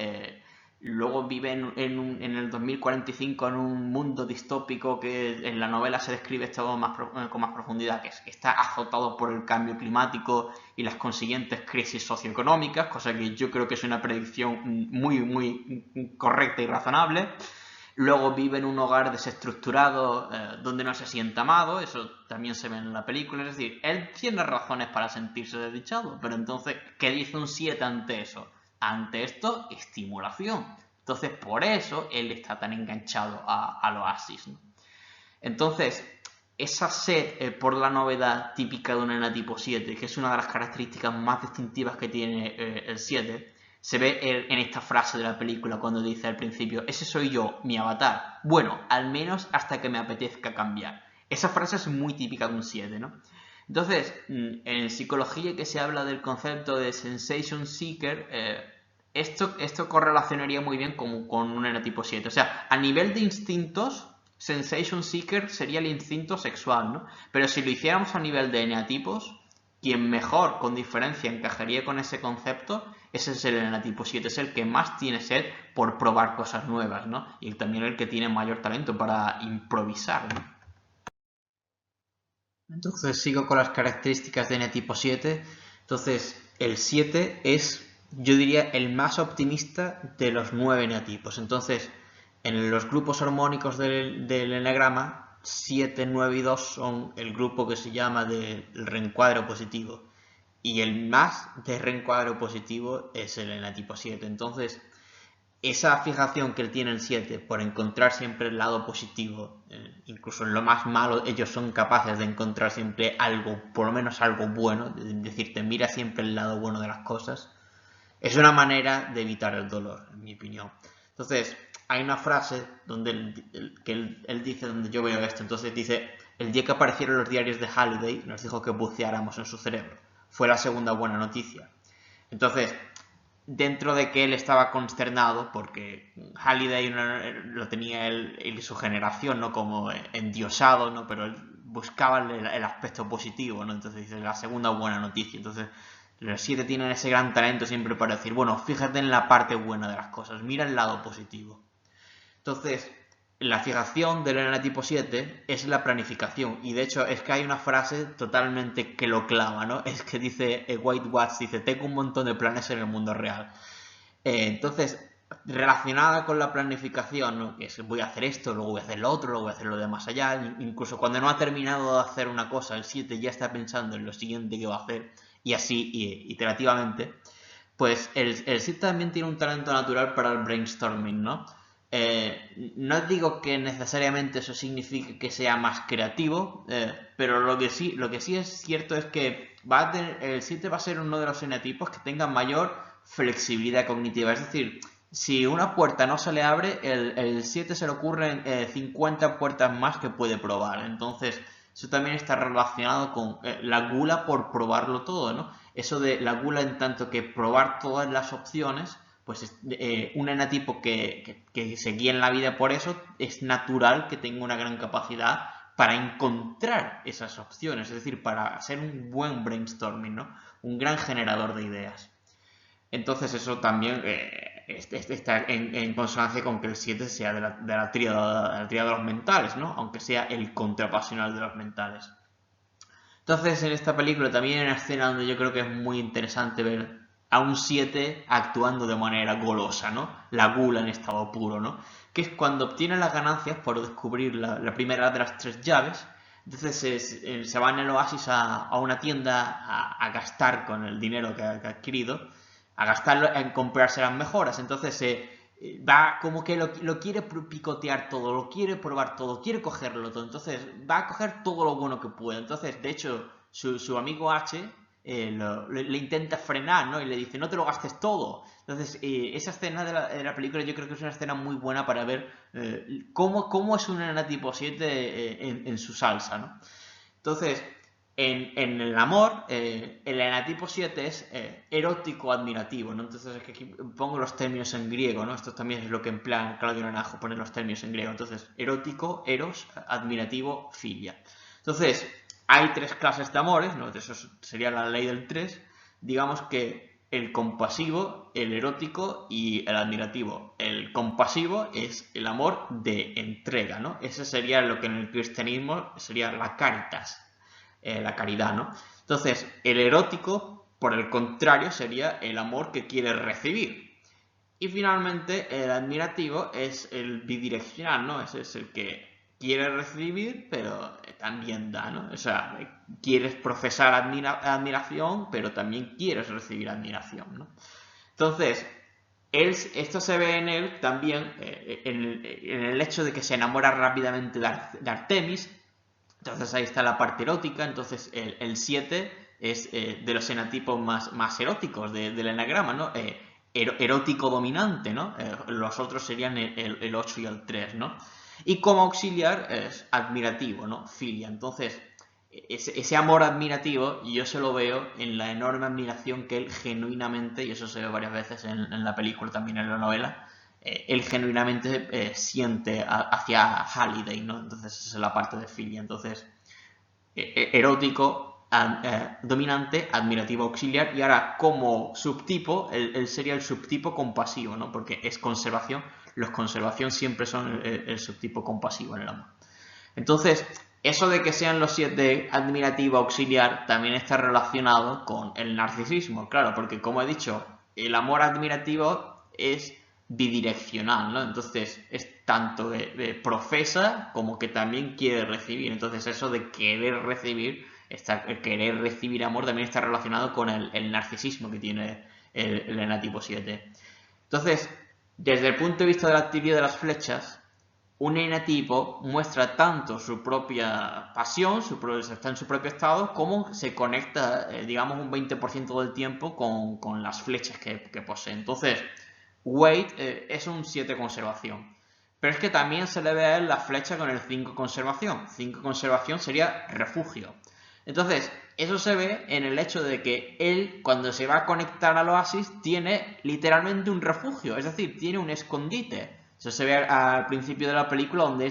luego vive en el 2045 en un mundo distópico que en la novela se describe esto con más profundidad, que está azotado por el cambio climático y las consiguientes crisis socioeconómicas, cosa que yo creo que es una predicción muy correcta y razonable. Luego vive en un hogar desestructurado donde no se siente amado, eso también se ve en la película, es decir, él tiene razones para sentirse desdichado, pero entonces, ¿qué dice un 7 ante eso? Ante esto, estimulación. Entonces, por eso él está tan enganchado al oasis, ¿no? Entonces, esa sed por la novedad típica de un enatipo 7, que es una de las características más distintivas que tiene el 7, se ve en esta frase de la película cuando dice al principio, ese soy yo, mi avatar. Bueno, al menos hasta que me apetezca cambiar. Esa frase es muy típica de un 7, ¿no? Entonces, en psicología que se habla del concepto de sensation seeker, esto correlacionaría muy bien con un enatipo 7. O sea, a nivel de instintos, sensation seeker sería el instinto sexual, ¿no? Pero si lo hiciéramos a nivel de eneatipos, quien mejor, con diferencia, encajaría con ese concepto, ese es el enatipo 7, es el que más tiene sed por probar cosas nuevas, ¿no? Y también el que tiene mayor talento para improvisar, ¿no? Entonces sigo con las características de enatipo 7. Entonces, el 7 es, yo diría, el más optimista de los 9 enatipos. Entonces, en los grupos hormónicos del enagrama, 7, 9 y 2 son el grupo que se llama del reencuadro positivo. Y el más de reencuadro positivo es el enatipo 7. Entonces, esa fijación que él tiene el 7 por encontrar siempre el lado positivo, incluso en lo más malo, ellos son capaces de encontrar siempre algo, por lo menos algo bueno, de decirte, mira siempre el lado bueno de las cosas, es una manera de evitar el dolor, en mi opinión. Entonces, hay una frase donde él dice, donde yo veo esto, entonces dice, el día que aparecieron los diarios de Halliday, nos dijo que buceáramos en su cerebro. Fue la segunda buena noticia. Entonces, dentro de que él estaba consternado porque Halliday lo tenía él y su generación, ¿no? Como endiosado, ¿no? Pero él buscaba el aspecto positivo, ¿no? Entonces dice, la segunda buena noticia. Entonces los 7 tienen ese gran talento siempre para decir, bueno, fíjate en la parte buena de las cosas, mira el lado positivo. Entonces, la fijación del enatipo 7 es la planificación. Y de hecho, es que hay una frase totalmente que lo clava, ¿no? Es que dice, White Watts dice, tengo un montón de planes en el mundo real. Entonces, relacionada con la planificación, ¿no? Que es, voy a hacer esto, luego voy a hacer lo otro, luego voy a hacer lo de más allá. Incluso cuando no ha terminado de hacer una cosa, el 7 ya está pensando en lo siguiente que va a hacer. Y así, iterativamente. Pues el 7 también tiene un talento natural para el brainstorming, ¿no? No digo que necesariamente eso signifique que sea más creativo, pero lo que sí es cierto es que el 7 va a ser uno de los enetipos que tenga mayor flexibilidad cognitiva. Es decir, si una puerta no se le abre, el 7 se le ocurren 50 puertas más que puede probar. Entonces, eso también está relacionado con la gula por probarlo todo, ¿no? Eso de la gula en tanto que probar todas las opciones, pues un enatipo que se guía en la vida por eso, es natural que tenga una gran capacidad para encontrar esas opciones, es decir, para ser un buen brainstorming, ¿no? Un gran generador de ideas. Entonces eso también está en consonancia con que el 7 sea de la tríada de los mentales, ¿no? Aunque sea el contrapasional de los mentales. Entonces, en esta película también hay una escena donde yo creo que es muy interesante ver a un 7 actuando de manera golosa, ¿no? La gula en estado puro, ¿no? Que es cuando obtiene las ganancias por descubrir la primera de las 3 llaves. Entonces se va en el oasis a una tienda a gastar con el dinero que ha adquirido, a gastarlo en comprarse las mejoras. Entonces va como que lo quiere picotear todo, lo quiere probar todo, quiere cogerlo todo. Entonces va a coger todo lo bueno que puede. Entonces, de hecho, su amigo H le intenta frenar, ¿no? Y le dice, no te lo gastes todo. Entonces, esa escena de la película yo creo que es una escena muy buena para ver cómo es un enatipo 7 en su salsa, ¿no? Entonces, en el amor, el enatipo 7 es erótico admirativo, ¿no? Entonces, es que aquí pongo los términos en griego, ¿no? Esto también es lo que emplea Claudio Naranjo, poner los términos en griego. Entonces, erótico, eros, admirativo, filia. Entonces, hay 3 clases de amores, ¿no? Eso sería la ley del 3. Digamos que el compasivo, el erótico y el admirativo. El compasivo es el amor de entrega, ¿no? Ese sería lo que en el cristianismo sería la caritas, la caridad, ¿no? Entonces, el erótico, por el contrario, sería el amor que quiere recibir. Y finalmente, el admirativo es el bidireccional, ¿no? Ese es el que quiere recibir, pero también da, ¿no? O sea, quieres profesar admiración, pero también quieres recibir admiración, ¿no? Entonces, esto se ve en él también, en el hecho de que se enamora rápidamente de Artemis. Entonces ahí está la parte erótica. Entonces el 7 es de los enatipos más eróticos del enagrama, ¿no? Erótico dominante, ¿no? Los otros serían el 8 y el 3, ¿no? Y como auxiliar es admirativo, ¿no? Filia. Entonces, ese amor admirativo yo se lo veo en la enorme admiración que él genuinamente, y eso se ve varias veces en la película, también en la novela, él genuinamente siente hacia Halliday, ¿no? Entonces esa es la parte de filia. Entonces, erótico, dominante, admirativo auxiliar, y ahora como subtipo, él sería el subtipo compasivo, ¿no? Porque es conservación, los conservación siempre son el subtipo compasivo en el amor. Entonces, eso de que sean los 7 admirativo auxiliar también está relacionado con el narcisismo, claro, porque como he dicho, el amor admirativo es bidireccional, ¿no? Entonces, es tanto de profesa como que también quiere recibir. Entonces, eso de querer recibir, querer recibir amor también está relacionado con el narcisismo que tiene el enatipo 7. Entonces, desde el punto de vista de la actividad de las flechas, un enatipo muestra tanto su propia pasión, está en su propio estado, como se conecta, digamos, un 20% del tiempo con las flechas que posee. Entonces, Wade es un 7 conservación. Pero es que también se le ve a él la flecha con el 5 conservación. 5 conservación sería refugio. Entonces, eso se ve en el hecho de que él, cuando se va a conectar al oasis, tiene literalmente un refugio, es decir, tiene un escondite. Eso se ve al principio de la película, donde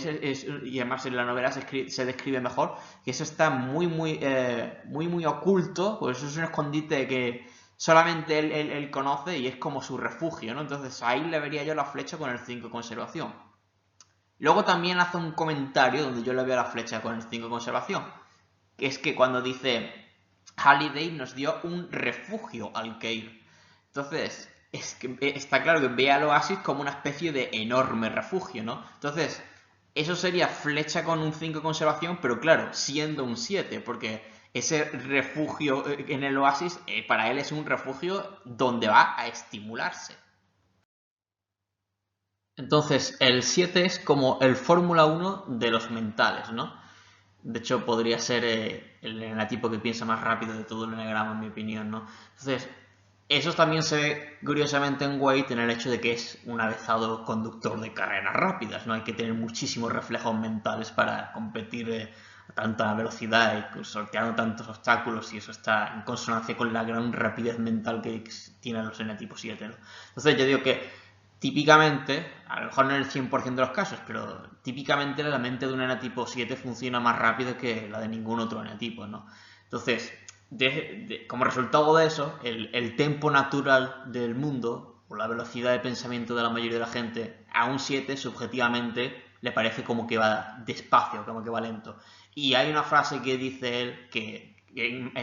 y además en la novela se describe mejor, que eso está muy oculto, pues eso es un escondite que solamente él conoce y es como su refugio, ¿no? Entonces ahí le vería yo la flecha con el 5 conservación. Luego también hace un comentario donde yo le veo la flecha con el 5 conservación, que es que cuando dice Halliday nos dio un refugio al Keir. Entonces, es que está claro que ve al oasis como una especie de enorme refugio, ¿no? Entonces, eso sería flecha con un 5 conservación, pero claro, siendo un 7, porque ese refugio en el oasis, para él es un refugio donde va a estimularse. Entonces, el 7 es como el Fórmula 1 de los mentales, ¿no? De hecho, podría ser el enatipo que piensa más rápido de todo el eneagrama, en mi opinión, ¿no? Entonces, eso también se ve curiosamente en Wade en el hecho de que es un avezado conductor de carreras rápidas, ¿no? Hay que tener muchísimos reflejos mentales para competir a tanta velocidad y sorteando tantos obstáculos, y eso está en consonancia con la gran rapidez mental que tienen los enatipos 7, ¿no? Entonces, yo digo que típicamente, a lo mejor no en el 100% de los casos, pero típicamente la mente de un enatipo 7 funciona más rápido que la de ningún otro enatipo, ¿no? Entonces, como resultado de eso, el tempo natural del mundo, o la velocidad de pensamiento de la mayoría de la gente, a un 7 subjetivamente le parece como que va despacio, como que va lento. Y hay una frase que dice él que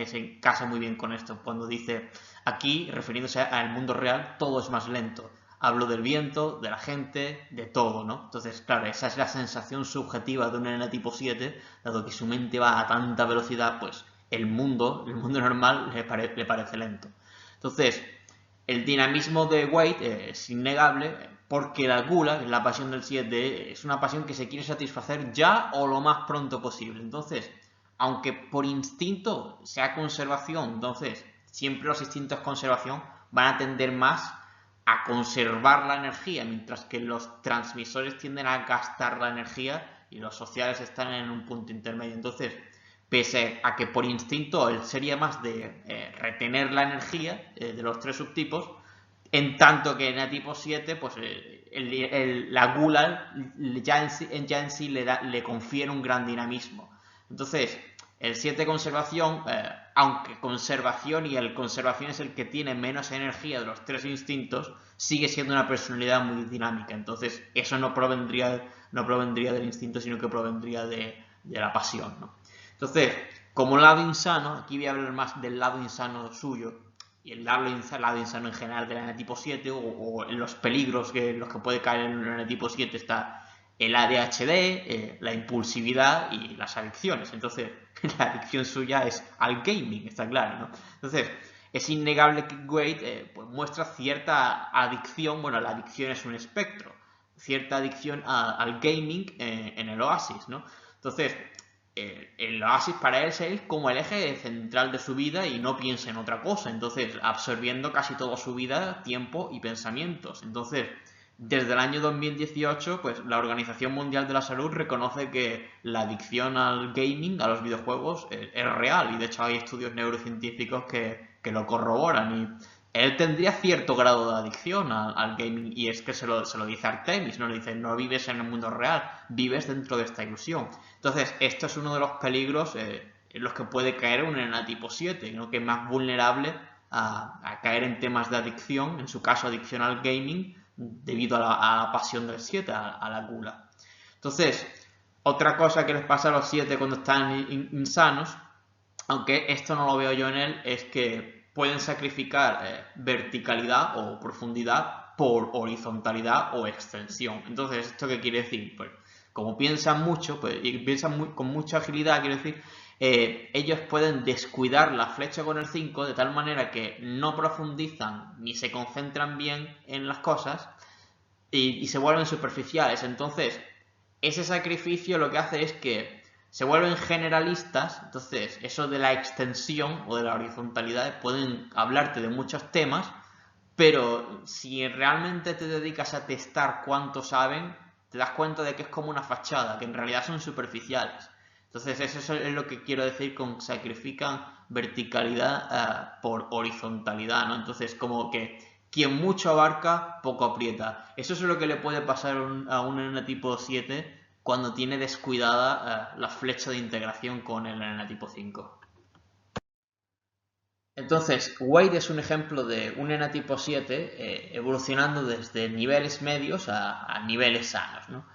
se casa muy bien con esto, cuando dice, aquí, refiriéndose al mundo real, todo es más lento. Hablo del viento, de la gente, de todo, ¿no? Entonces, claro, esa es la sensación subjetiva de un enatipo 7, dado que su mente va a tanta velocidad, pues el mundo normal le parece lento. Entonces, el dinamismo de Wade es innegable porque la gula, la pasión del 7, es una pasión que se quiere satisfacer ya o lo más pronto posible. Entonces, aunque por instinto sea conservación, entonces siempre los instintos de conservación van a tender más a conservar la energía, mientras que los transmisores tienden a gastar la energía y los sociales están en un punto intermedio. Entonces, pese a que por instinto él sería más de retener la energía de los 3 subtipos, en tanto que en el tipo 7, pues la gula ya en sí le confiere un gran dinamismo. Entonces, el 7 conservación, aunque conservación y el conservación es el que tiene menos energía de los 3 instintos, sigue siendo una personalidad muy dinámica. Entonces, eso no provendría del instinto, sino que provendría de la pasión, ¿no? Entonces, como lado insano, aquí voy a hablar más del lado insano suyo, y el lado insano en general del enatipo 7, o los peligros los que puede caer en el enatipo 7 está el ADHD, la impulsividad y las adicciones. Entonces, la adicción suya es al gaming, está claro, ¿no? Entonces, es innegable que Wade pues muestra cierta adicción, bueno, la adicción es un espectro, cierta adicción al gaming en el Oasis, ¿no? Entonces, el oasis para él es como el eje central de su vida y no piensa en otra cosa, entonces absorbiendo casi toda su vida, tiempo y pensamientos. Entonces, desde el año 2018, pues la Organización Mundial de la Salud reconoce que la adicción al gaming, a los videojuegos, es real, y de hecho hay estudios neurocientíficos que lo corroboran, y él tendría cierto grado de adicción al gaming, y es que se lo dice Artemis, ¿no? Le dice, no vives en el mundo real, vives dentro de esta ilusión. Entonces, esto es uno de los peligros en los que puede caer un enana tipo 7, ¿no? Que es más vulnerable a caer en temas de adicción, en su caso adicción al gaming, debido a la pasión del 7, a la gula. Entonces, otra cosa que les pasa a los 7 cuando están insanos, aunque esto no lo veo yo en él, es que pueden sacrificar verticalidad o profundidad por horizontalidad o extensión. Entonces, ¿esto qué quiere decir? Pues como piensan mucho, pues, y piensan con mucha agilidad, quiero decir, ellos pueden descuidar la flecha con el 5 de tal manera que no profundizan ni se concentran bien en las cosas y se vuelven superficiales. Entonces, ese sacrificio lo que hace es que se vuelven generalistas. Entonces, eso de la extensión o de la horizontalidad pueden hablarte de muchos temas, pero si realmente te dedicas a testar cuánto saben, te das cuenta de que es como una fachada, que en realidad son superficiales. Entonces, eso es lo que quiero decir con sacrifican verticalidad por horizontalidad, ¿no? Entonces, como que quien mucho abarca, poco aprieta. Eso es lo que le puede pasar a un enatipo 7 cuando tiene descuidada la flecha de integración con el enatipo 5. Entonces, Wade es un ejemplo de un enatipo 7 evolucionando desde niveles medios a niveles sanos, ¿no?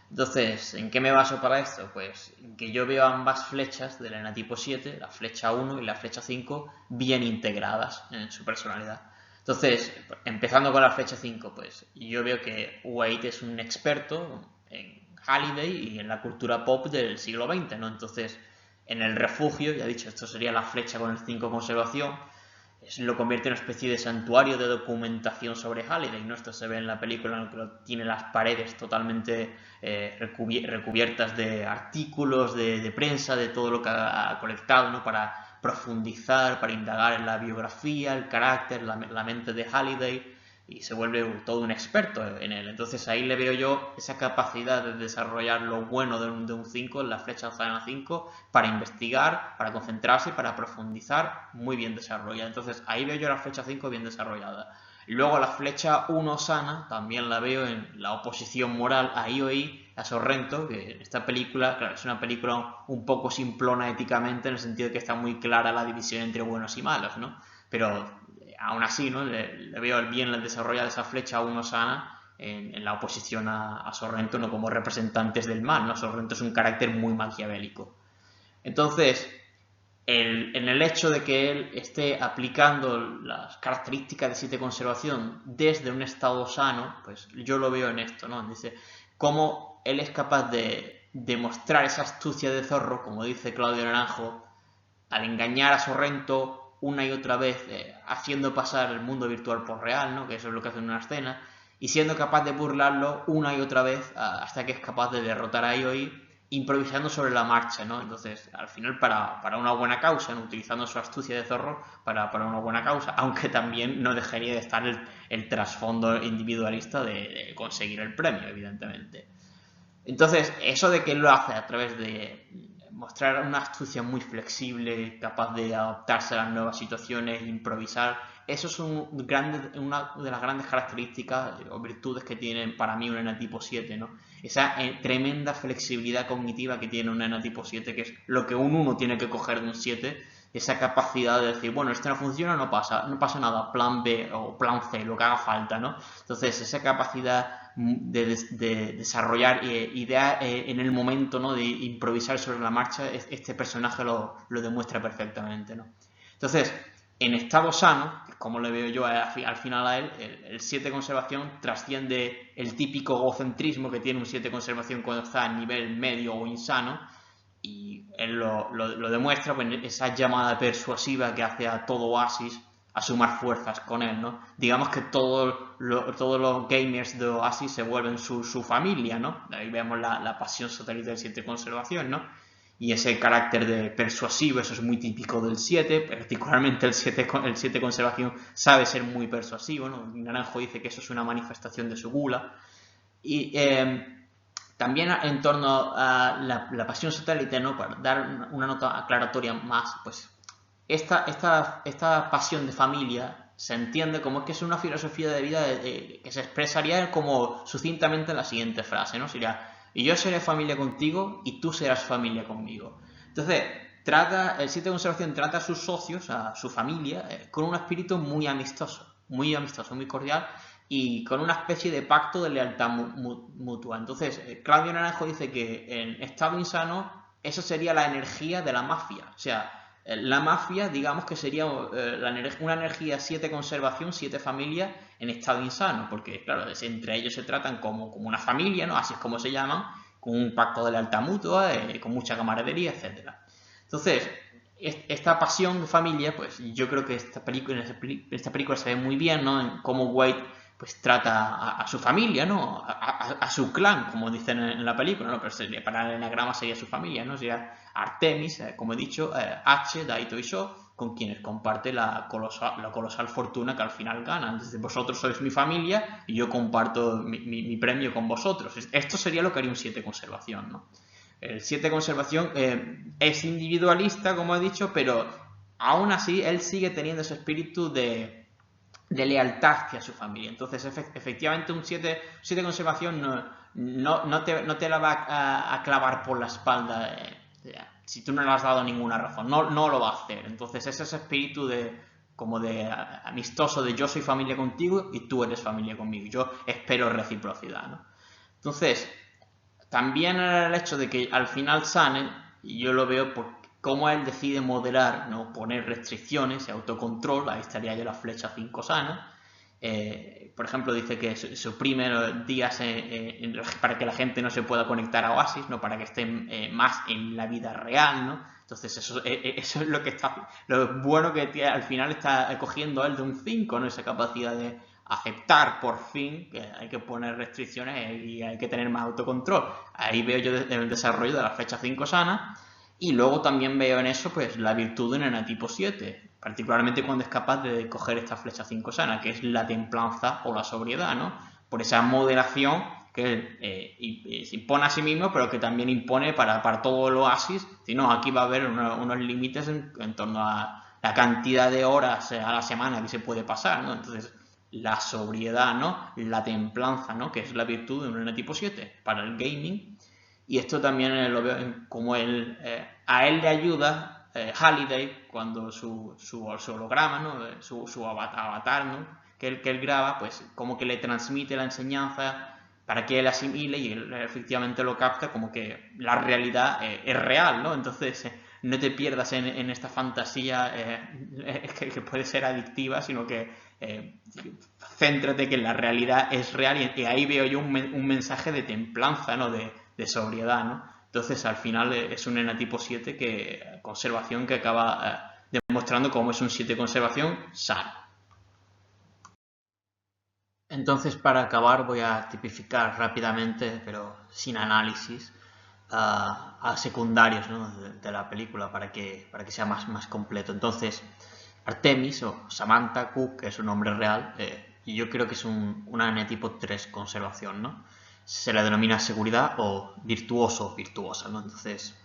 Entonces, ¿en qué me baso para esto? Pues en que yo veo ambas flechas del enatipo 7, la flecha 1 y la flecha 5, bien integradas en su personalidad. Entonces, empezando con la flecha 5, pues yo veo que Wade es un experto en Halliday y en la cultura pop del siglo XX, ¿no? Entonces, en el refugio, ya he dicho, esto sería la flecha con el 5 conservación, lo convierte en una especie de santuario de documentación sobre Halliday, ¿no? Esto se ve en la película, en la que tiene las paredes totalmente recubiertas de artículos, de prensa, de todo lo que ha colectado, ¿no? Para profundizar, para indagar en la biografía, el carácter, la mente de Halliday, y se vuelve todo un experto en él. Entonces ahí le veo yo esa capacidad de desarrollar lo bueno de un 5 en la flecha sana 5 para investigar, para concentrarse, para profundizar, muy bien desarrollada. Entonces ahí veo yo la flecha 5 bien desarrollada. Luego la flecha 1 sana también la veo en la oposición moral a IOI, a Sorrento, que en esta película, claro, es una película un poco simplona éticamente en el sentido de que está muy clara la división entre buenos y malos, ¿no? Pero aún así, ¿no? Le veo bien el desarrollo de esa flecha 1 sana en la oposición a Sorrento, no como representantes del mal, ¿no? Sorrento es un carácter muy maquiavélico. Entonces, en el hecho de que él esté aplicando las características de 7 conservación desde un estado sano, pues yo lo veo en esto, ¿no? Dice, cómo él es capaz de demostrar esa astucia de zorro, como dice Claudio Naranjo, al engañar a Sorrento una y otra vez, haciendo pasar el mundo virtual por real, ¿no? Que eso es lo que hace en una escena, y siendo capaz de burlarlo una y otra vez hasta que es capaz de derrotar a IOI improvisando sobre la marcha, ¿no? Entonces, al final para una buena causa, ¿no? Utilizando su astucia de zorro para una buena causa, aunque también no dejaría de estar el trasfondo individualista de conseguir el premio, evidentemente. Entonces, eso de que él lo hace a través de mostrar una astucia muy flexible, capaz de adaptarse a las nuevas situaciones, improvisar, eso es una de las grandes características o virtudes que tiene para mí un enatipo 7, ¿no? Esa tremenda flexibilidad cognitiva que tiene un enatipo 7, que es lo que un 1 tiene que coger de un 7, esa capacidad de decir, bueno, esto no funciona, no pasa nada, plan B o plan C, lo que haga falta, ¿no? Entonces, esa capacidad de desarrollar ideas en el momento, ¿no? De improvisar sobre la marcha, este personaje lo demuestra perfectamente, ¿no? Entonces, en estado sano, como le veo yo al final a él, el 7 conservación trasciende el típico egocentrismo que tiene un 7 conservación cuando está a nivel medio o insano, y él lo demuestra pues, esa llamada persuasiva que hace a todo Oasis a sumar fuerzas con él, ¿no? Digamos que todos los gamers de Oasis se vuelven su familia, ¿no? Ahí vemos la pasión satélite del 7 conservación, ¿no? Y ese carácter de persuasivo, eso es muy típico del 7, particularmente el 7 conservación sabe ser muy persuasivo, ¿no? Naranjo dice que eso es una manifestación de su gula. Y también en torno a la pasión satélite, ¿no? Para dar una nota aclaratoria más, pues esta pasión de familia se entiende como es que es una filosofía de vida que se expresaría como sucintamente en la siguiente frase, ¿no? Sería, y yo seré familia contigo y tú serás familia conmigo. Entonces, el 7 de conservación trata a sus socios, a su familia, con un espíritu muy amistoso, muy cordial y con una especie de pacto de lealtad mutua. Entonces, Claudio Naranjo dice que en estado insano eso sería la energía de la mafia. O sea, la mafia, digamos que sería una energía 7 conservación, 7 familias en estado insano, porque claro, entre ellos se tratan como una familia, ¿no? Así es como se llaman, con un pacto de lealtad mutua, con mucha camaradería, etcétera. Entonces, esta pasión de familia, pues yo creo que esta película se ve muy bien, ¿no? En cómo Wade pues trata a su familia, ¿no? A su clan, como dicen en la película, ¿no? Pero para el enagrama sería su familia, ¿no? Sería Artemis, como he dicho, H, Daito y Sho, con quienes comparte la colosal fortuna que al final ganan. Entonces, vosotros sois mi familia y yo comparto mi premio con vosotros. Esto sería lo que haría un 7 conservación, ¿no? El 7 conservación es individualista, como he dicho, pero aún así él sigue teniendo ese espíritu de lealtad hacia su familia. Entonces, efectivamente, un 7 conservación no te la va a clavar por la espalda si tú no le has dado ninguna razón. No lo va a hacer. Entonces, ese espíritu como de amistoso de yo soy familia contigo y tú eres familia conmigo. Yo espero reciprocidad, ¿no? Entonces, también el hecho de que al final sane, y yo lo veo por cómo él decide moderar, ¿no? Poner restricciones y autocontrol, ahí estaría ya la flecha 5 sana. Por ejemplo, dice que suprime los días para que la gente no se pueda conectar a Oasis, ¿no? Para que estén más en la vida real, ¿no? Entonces eso es lo bueno que al final está cogiendo él de un 5, ¿no? Esa capacidad de aceptar por fin que hay que poner restricciones y hay que tener más autocontrol. Ahí veo yo el desarrollo de la flecha 5 sana y luego también veo en eso pues la virtud de un enatipo 7, particularmente cuando es capaz de coger esta flecha 5 sana, que es la templanza o la sobriedad, ¿no? Por esa moderación que se impone a sí mismo, pero que también impone para todo el oasis. Si no, aquí va a haber unos límites en torno a la cantidad de horas a la semana que se puede pasar, ¿no? Entonces, la sobriedad, ¿no? La templanza, ¿no? Que es la virtud de un enatipo 7 para el gaming. Y esto también lo veo como a él le ayuda Halliday cuando su holograma, ¿no? Su avatar, ¿no? que él graba, pues como que le transmite la enseñanza para que él asimile y él efectivamente lo capta como que la realidad es real, ¿no? Entonces no te pierdas en esta fantasía que puede ser adictiva, sino que céntrate que la realidad es real y ahí veo yo un mensaje de templanza, ¿no? De sobriedad, ¿no? Entonces al final es un enatipo 7 conservación que acaba demostrando cómo es un 7 conservación sano. Entonces, para acabar, voy a tipificar rápidamente, pero sin análisis, a secundarios, ¿no? de la película para que sea más completo. Entonces, Artemis o Samantha Cook, que es un nombre real, y yo creo que es una tipo 3 conservación, ¿no? Se le denomina seguridad o virtuoso o virtuosa, ¿no? Entonces,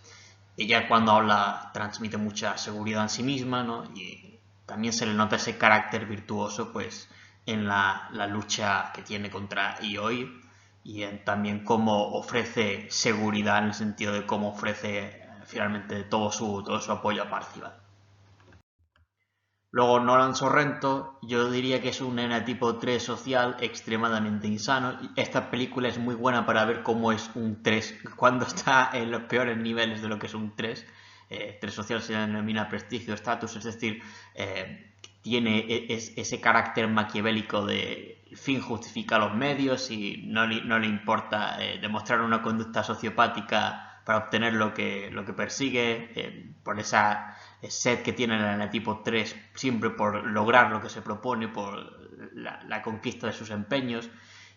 ella cuando habla transmite mucha seguridad en sí misma, ¿no? Y también se le nota ese carácter virtuoso, pues, en la lucha que tiene contra IOI y también cómo ofrece seguridad en el sentido de cómo ofrece finalmente todo su apoyo a Parcival. Luego Nolan Sorrento, yo diría que es un enatipo 3 social extremadamente insano. Esta película es muy buena para ver cómo es un 3 cuando está en los peores niveles de lo que es un 3. 3 social se denomina prestigio, estatus, es decir, tiene ese carácter maquiavélico de el fin justifica los medios y no le importa demostrar una conducta sociopática para obtener lo que persigue, por esa sed que tiene el enatipo 3 siempre por lograr lo que se propone, por la conquista de sus empeños.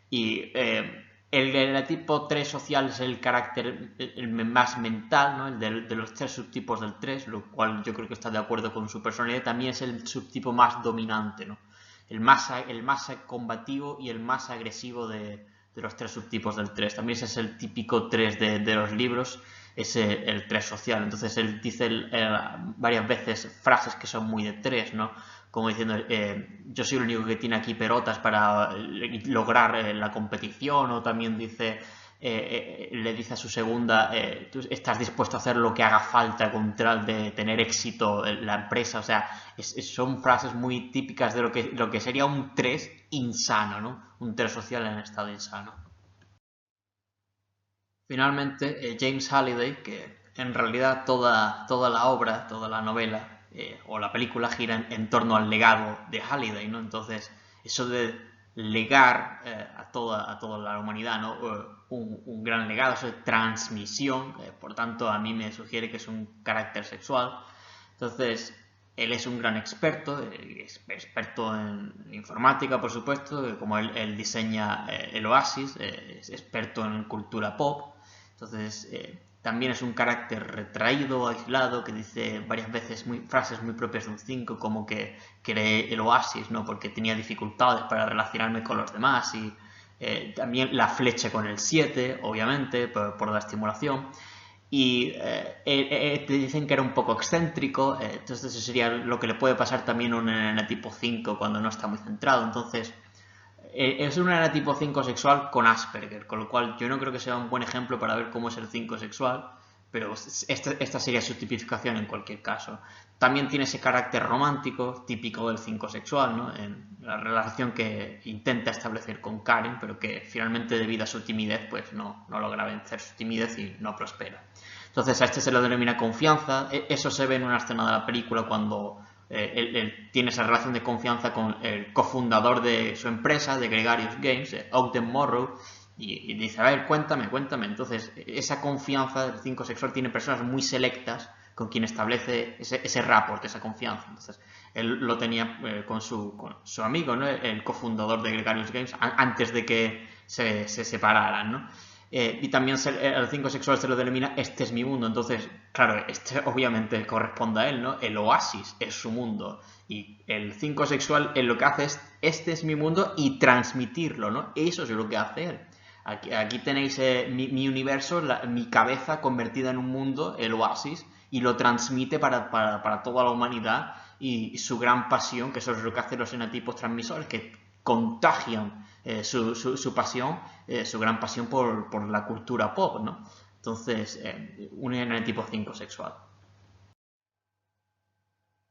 Y el enatipo 3 social es el carácter el más mental, ¿no? El de los 3 subtipos del 3, lo cual yo creo que está de acuerdo con su personalidad. También es el subtipo más dominante, ¿no? El más combativo y el más agresivo de los 3 subtipos del 3. También ese es el típico 3 de los libros, es el 3 social. Entonces él dice varias veces frases que son muy de 3, ¿no? Como diciendo, yo soy el único que tiene aquí pelotas para lograr la competición, o también dice, le dice a su segunda, tú estás dispuesto a hacer lo que haga falta con tal de tener éxito en la empresa. O sea, son frases muy típicas de lo que sería un 3 insano, ¿no? Un 3 social en estado insano. Finalmente, James Halliday, que en realidad toda la obra, toda la novela o la película gira en torno al legado de Halliday, ¿no? Entonces, eso de legar a toda la humanidad, ¿no? Un gran legado, eso de transmisión, por tanto, a mí me sugiere que es un carácter sexual. Entonces, él es un gran experto, experto en informática, por supuesto, como él diseña el Oasis, es experto en cultura pop. Entonces, también es un carácter retraído, aislado, que dice varias veces frases muy propias de un 5, como que creé el Oasis, ¿no? Porque tenía dificultades para relacionarme con los demás, y también la flecha con el 7, obviamente, por la estimulación. Y te dicen que era un poco excéntrico, entonces eso sería lo que le puede pasar también a un enana tipo 5 cuando no está muy centrado. Entonces, es un enana tipo 5 sexual con Asperger, con lo cual yo no creo que sea un buen ejemplo para ver cómo es el 5 sexual, pero esta sería su tipificación en cualquier caso. También tiene ese carácter romántico típico del 5 sexual, ¿no? En la relación que intenta establecer con Karen, pero que finalmente, debido a su timidez, pues no logra vencer su timidez y no prospera. Entonces a este se le denomina confianza. Eso se ve en una escena de la película cuando él tiene esa relación de confianza con el cofundador de su empresa, de Gregarious Games, Ogden Morrow, y dice, a ver, cuéntame. Entonces, esa confianza del 5 sexual tiene personas muy selectas con quien establece ese rapport, esa confianza. Entonces, él lo tenía con su amigo, ¿no? El cofundador de Gregarious Games, antes de que se separaran, ¿no? Y también al 5 sexual se lo denomina este es mi mundo. Entonces, claro, este obviamente corresponde a él, ¿no? El Oasis es su mundo. Y el 5 sexual lo que hace es este es mi mundo y transmitirlo, ¿no? Eso es lo que hace él. Aquí tenéis mi universo, mi cabeza convertida en un mundo, el Oasis, y lo transmite para toda la humanidad, y su gran pasión, que eso es lo que hacen los enatipos transmisores, que contagian su pasión, su gran pasión por la cultura pop, ¿no? Entonces, un enatipo 5 sexual.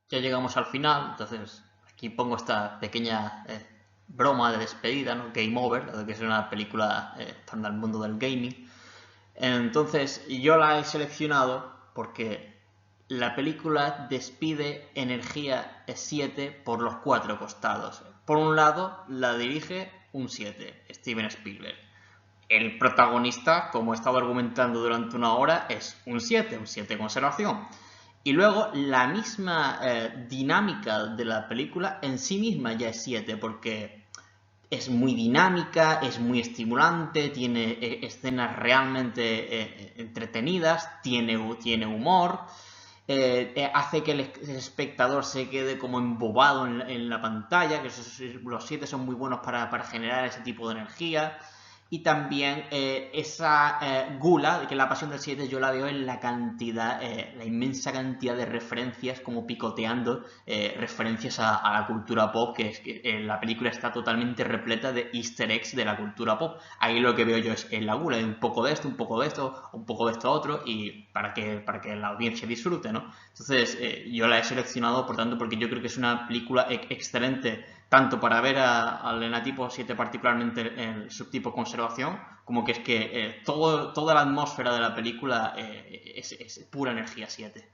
Ya llegamos al final, entonces aquí pongo esta pequeña broma de despedida, ¿no? Game Over, dado que es una película para el mundo del gaming. Entonces, yo la he seleccionado porque la película despide energía 7 por los 4 costados. Por un lado, la dirige un 7, Steven Spielberg. El protagonista, como he estado argumentando durante una hora, es un 7 conservación. Y luego la misma dinámica de la película en sí misma ya es 7, porque es muy dinámica, es muy estimulante, tiene escenas realmente entretenidas, tiene humor, hace que el espectador se quede como embobado en la pantalla, que los 7 son muy buenos para generar ese tipo de energía. Y también esa gula, que la pasión del 7 yo la veo en la cantidad, la inmensa cantidad de referencias, como picoteando referencias a la cultura pop, que es que la película está totalmente repleta de easter eggs de la cultura pop. Ahí lo que veo yo es en la gula, un poco de esto, un poco de esto, un poco de esto otro, y para que la audiencia disfrute, ¿no? Entonces yo la he seleccionado, por tanto, porque yo creo que es una película excelente, tanto para ver al enatipo 7, particularmente el subtipo conservación, como que es que toda la atmósfera de la película es pura energía 7.